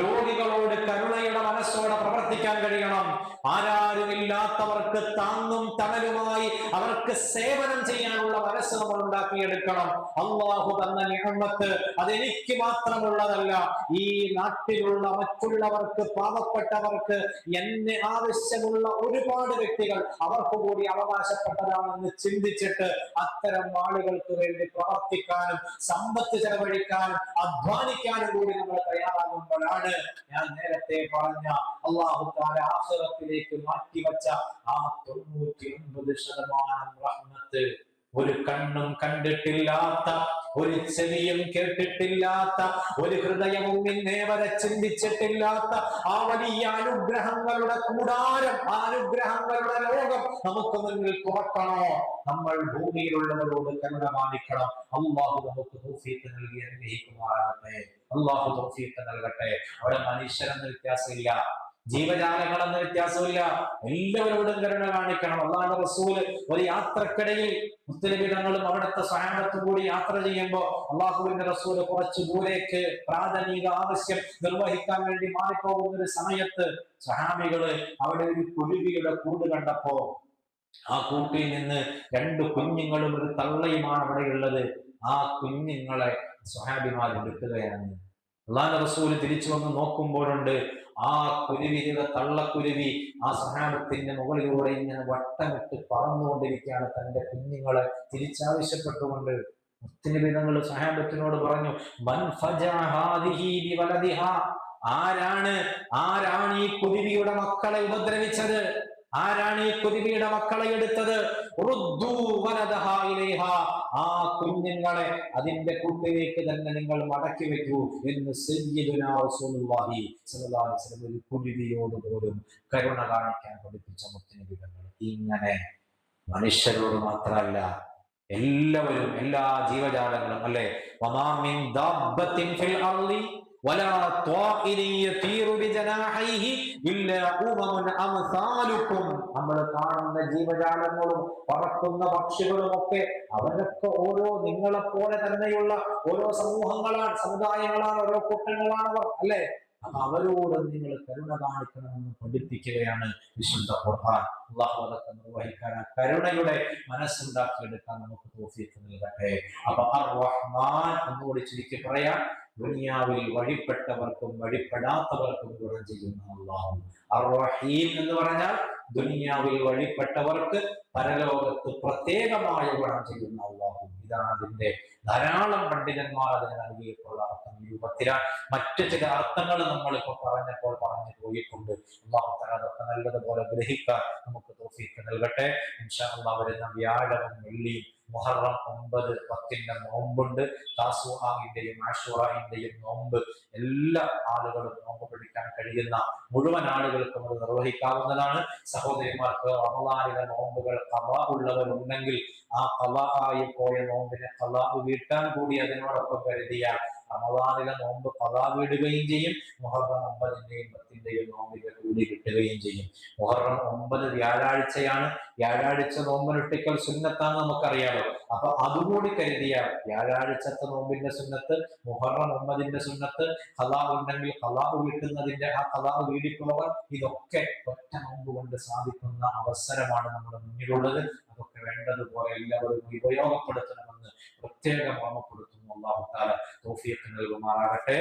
രോഗികളോട് കരുണയുടെ മനസ്സോടെ പ്രവർത്തിക്കാൻ കഴിയണം, ആരാരുമില്ലാത്തവർക്ക് താങ്ങും തണലുമായി അവർക്ക് സേവനം ചെയ്യാനുള്ള മനസ്സ് നമ്മൾ ഉണ്ടാക്കിയെടുക്കണം. അല്ലാഹു തന്ന നിഅമത്ത് അതെനിക്ക് മാത്രമുള്ളതല്ല, ഈ നാട്ടിലുള്ള മറ്റുള്ളവർക്ക്, പാവപ്പെട്ടവർക്ക്, എന്നെ ആവശ്യമുള്ള ഒരുപാട് വ്യക്തികൾ അവർക്ക് കൂടി അവകാശപ്പെട്ടതാണെന്ന് ചിന്തിച്ചിട്ട് അത്തരം ആളുകൾക്ക് വേണ്ടി പ്രവർത്തിക്കാനും സമ്പത്ത് ചെലവഴിക്കാനും അധ്വാനിക്കാനും കൂടി നമ്മൾ തയ്യാറാകുമ്പോഴാണ് ഞാൻ നേരത്തെ പറഞ്ഞ അല്ലാഹു തആല ആഖിറത്തിലേക്ക് മാറ്റിവെച്ച ആ 99% റഹ്മത്ത്, ഒരു കണ്ണും കണ്ടിട്ടില്ലാത്ത, ഒരു ചെവിയും കേട്ടിട്ടില്ലാത്ത, ഒരു ഹൃദയവും ഇന്നേ വരെ ചിന്തിച്ചിട്ടില്ലാത്ത ആ വലിയ അനുഗ്രഹങ്ങളുടെ കൂടാരം, ആ അനുഗ്രഹങ്ങളുടെ ലോകം നമുക്ക് മുന്നിൽ തുറക്കണോ? നമ്മൾ ഭൂമിയിലുള്ളവരോട് കരുണ കാണിക്കണം. അല്ലാഹു നമുക്ക് തൗഫീഖ് നൽകി അനുഗ്രഹിക്കുമാറാകട്ടെ. അല്ലാഹു തൗഫീഖ് നൽകട്ടെ. അവിടെ മനുഷ്യരെന്ന് വ്യത്യാസമില്ല, ജീവജാലങ്ങളെന്ന് വ്യത്യാസമില്ല, എല്ലാവരോടും കരുണ കാണിക്കണം. അല്ലാഹുവിന്റെ റസൂല് ഒരു യാത്രക്കിടയിൽ മുസ്ലിം തങ്ങളും അവിടുത്തെ സ്വഹാബത്തും കൂടി യാത്ര ചെയ്യുമ്പോൾ അല്ലാഹുവിന്റെ റസൂല് കുറച്ചു ദൂരേക്ക് പ്രാഥമിക ആവശ്യം നിർവഹിക്കാൻ വേണ്ടി മാറിപ്പോകുന്ന ഒരു സമയത്ത് സ്വഹാബികള് അവിടെ ഒരു കുരുവിയുടെ കൂട് കണ്ടപ്പോ ആ കൂട്ടിൽ നിന്ന് 2 കുഞ്ഞുങ്ങളും ഒരു തള്ളയുമാണ് അവിടെയുള്ളത്. ആ കുഞ്ഞുങ്ങളെ സ്വഹാബിമാർ എടുക്കുകയാണ്. അല്ലാഹുവിന്റെ റസൂല് തിരിച്ചു വന്ന് നോക്കുമ്പോഴുണ്ട് ആ കുരുവിയുടെ തള്ളക്കുരുവി ആ സഹാബത്തിന്റെ മുകളിലൂടെ ഇങ്ങനെ വട്ടമിട്ട് പറന്നുകൊണ്ടിരിക്കുകയാണ് തന്റെ കുഞ്ഞുങ്ങളെ തിരിച്ചാവശ്യപ്പെട്ടുകൊണ്ട്. മുത്തുനബി തങ്ങൾ സഹാബത്തിനോട് പറഞ്ഞു, മൻ ഫജഅ ഹാദിഹി ബിവലദിഹാ, ആരാണ് ഈ കുരുവിയുടെ മക്കളെ ഉപദ്രവിച്ചത്? ആരാണ് ഈ കുരുവിയുടെ മക്കളെ എടുത്തത്? ആ കുഞ്ഞുങ്ങളെ അതിന്റെ കൂട്ടിലേക്ക് തന്നെ നിങ്ങൾ മടക്കി വെക്കൂ എന്ന് സയ്യിദുനാ റസൂലുള്ളാഹി സ്വല്ലല്ലാഹു അലൈഹി വസല്ലം ഒരു കുരുവിയോട് പോലും കരുണ കാണിക്കാൻ പഠിപ്പിച്ച മുത്തുനബി തങ്ങൾ. ഇങ്ങനെ മനുഷ്യരോട് മാത്രമല്ല, എല്ലാവരും, എല്ലാ ജീവജാലങ്ങളും, അല്ലെ, വമാ മിൻ ദാബത്തിൻ ഫിൽ അർളി വലാ ത്വാഇരിൻ യതീറു ബിജനാഹിഹി ഇല്ലാ ഉമമുൻ അംസാലുക്കും. നമ്മൾ കാണുന്ന ജീവജാലങ്ങളും പറക്കുന്ന പക്ഷികളും ഒക്കെ അവരൊക്കെ ഓരോ നിങ്ങളെപ്പോലെ തന്നെയുള്ള ഓരോ സമൂഹങ്ങളാണ്, സമുദായങ്ങളാണ്, ഓരോ കൂട്ടങ്ങളാണ് അവർ, അല്ലെ. അപ്പൊ അവരോട് നിങ്ങൾ കരുണ കാണിക്കണമെന്ന് പഠിപ്പിക്കുകയാണ് വിശുദ്ധ ഖുർആൻ. അല്ലാഹു അതൊക്കെ നിർവഹിക്കാൻ, കരുണയുടെ മനസ്സുണ്ടാക്കിയെടുക്കാൻ നമുക്ക് തൗഫീഖ് നൽകട്ടെ. അപ്പൊ അർ-റഹ്മാൻ എന്നുകൂടി ചുരുക്കി പറയാം, ദുനിയാവിൽ വഴിപ്പെട്ടവർക്കും വഴിപ്പെടാത്തവർക്കും ഗുണം ചെയ്യുന്ന അല്ലാഹു. അർ-റഹീം എന്ന് പറഞ്ഞാൽ ദുനിയാവിൽ വഴിപ്പെട്ടവർക്ക് പരലോകത്ത് പ്രത്യേകമായ ഗുണം ചെയ്യുന്ന അല്ലാഹു. ഇതാണ് അതിന്റെ ധാരാളം പണ്ഡിതന്മാർ അതിന് നൽകിയിട്ടുള്ള അർത്ഥം. രൂപത്തിലാണ് മറ്റു ചില അർത്ഥങ്ങൾ നമ്മളിപ്പോ പറഞ്ഞു പോയിട്ടുണ്ട്. അല്ലാഹു തആല അതൊക്കെ നല്ലതുപോലെ ഗ്രഹിക്കാൻ നമുക്ക് തൗഫീഖ് നൽകട്ടെ. ഇൻഷാ അല്ലാഹ് വരുന്ന വ്യാഴവും വെള്ളിയും മുഹറം 9, 10 നോമ്പുണ്ട്. താസുആഇന്റെയും ആശൂറയിന്റെയും നോമ്പ് എല്ലാ ആളുകളും നോമ്പ് പിടിക്കാൻ കഴിയുന്ന മുഴുവൻ ആളുകൾക്കും അത് നിർവഹിക്കാവുന്നതാണ്. സഹോദരിമാർക്ക് റമളാനിലെ നോമ്പുകൾ ഖളാ ഉള്ളവരുണ്ടെങ്കിൽ ആ ഖളാ ആയി പോയ നോമ്പിനെ ഖളാ വീട്ടാൻ കൂടി അതിനോടൊപ്പം കരുതിയാൽ റമളാനിലെ നോമ്പ് ഖളാ വീടുകയും ചെയ്യും. മുഹറം 9-ന്റെയും 10-ന്റെയും നോമ്പിന്റെ കൂടി കിട്ടുകയും ചെയ്യും. മുഹറം 9 വ്യാഴാഴ്ചയാണ്. വ്യാഴാഴ്ച നോമ്പനുഷ്ഠിക്കൽ സുന്നത്താന്ന് നമുക്കറിയാലോ. അപ്പൊ അതുകൂടി കരുതിയാൽ വ്യാഴാഴ്ചത്തെ നോമ്പിന്റെ സുന്നത്ത്, മുഹറം 9-ന്റെ സുന്നത്ത്, ഖളാ ഉണ്ടെങ്കിൽ ഖളാ വീട്ടുന്നതിന്റെ ആ ഖളാ വീടിപ്പോകാൻ, ഇതൊക്കെ ഒറ്റ നോമ്പ് കൊണ്ട് സാധിക്കുന്ന അവസരമാണ് നമ്മുടെ മുന്നിലുള്ളത്. അതൊക്കെ വേണ്ടതുപോലെ എല്ലാവരും ഉപയോഗപ്പെടുത്തണമെന്ന് പ്രത്യേകം ഓർമ്മപ്പെടുത്തുന്നു. അല്ലാഹു തആല തൗഫീഖ് നൽകുമാറാകട്ടെ.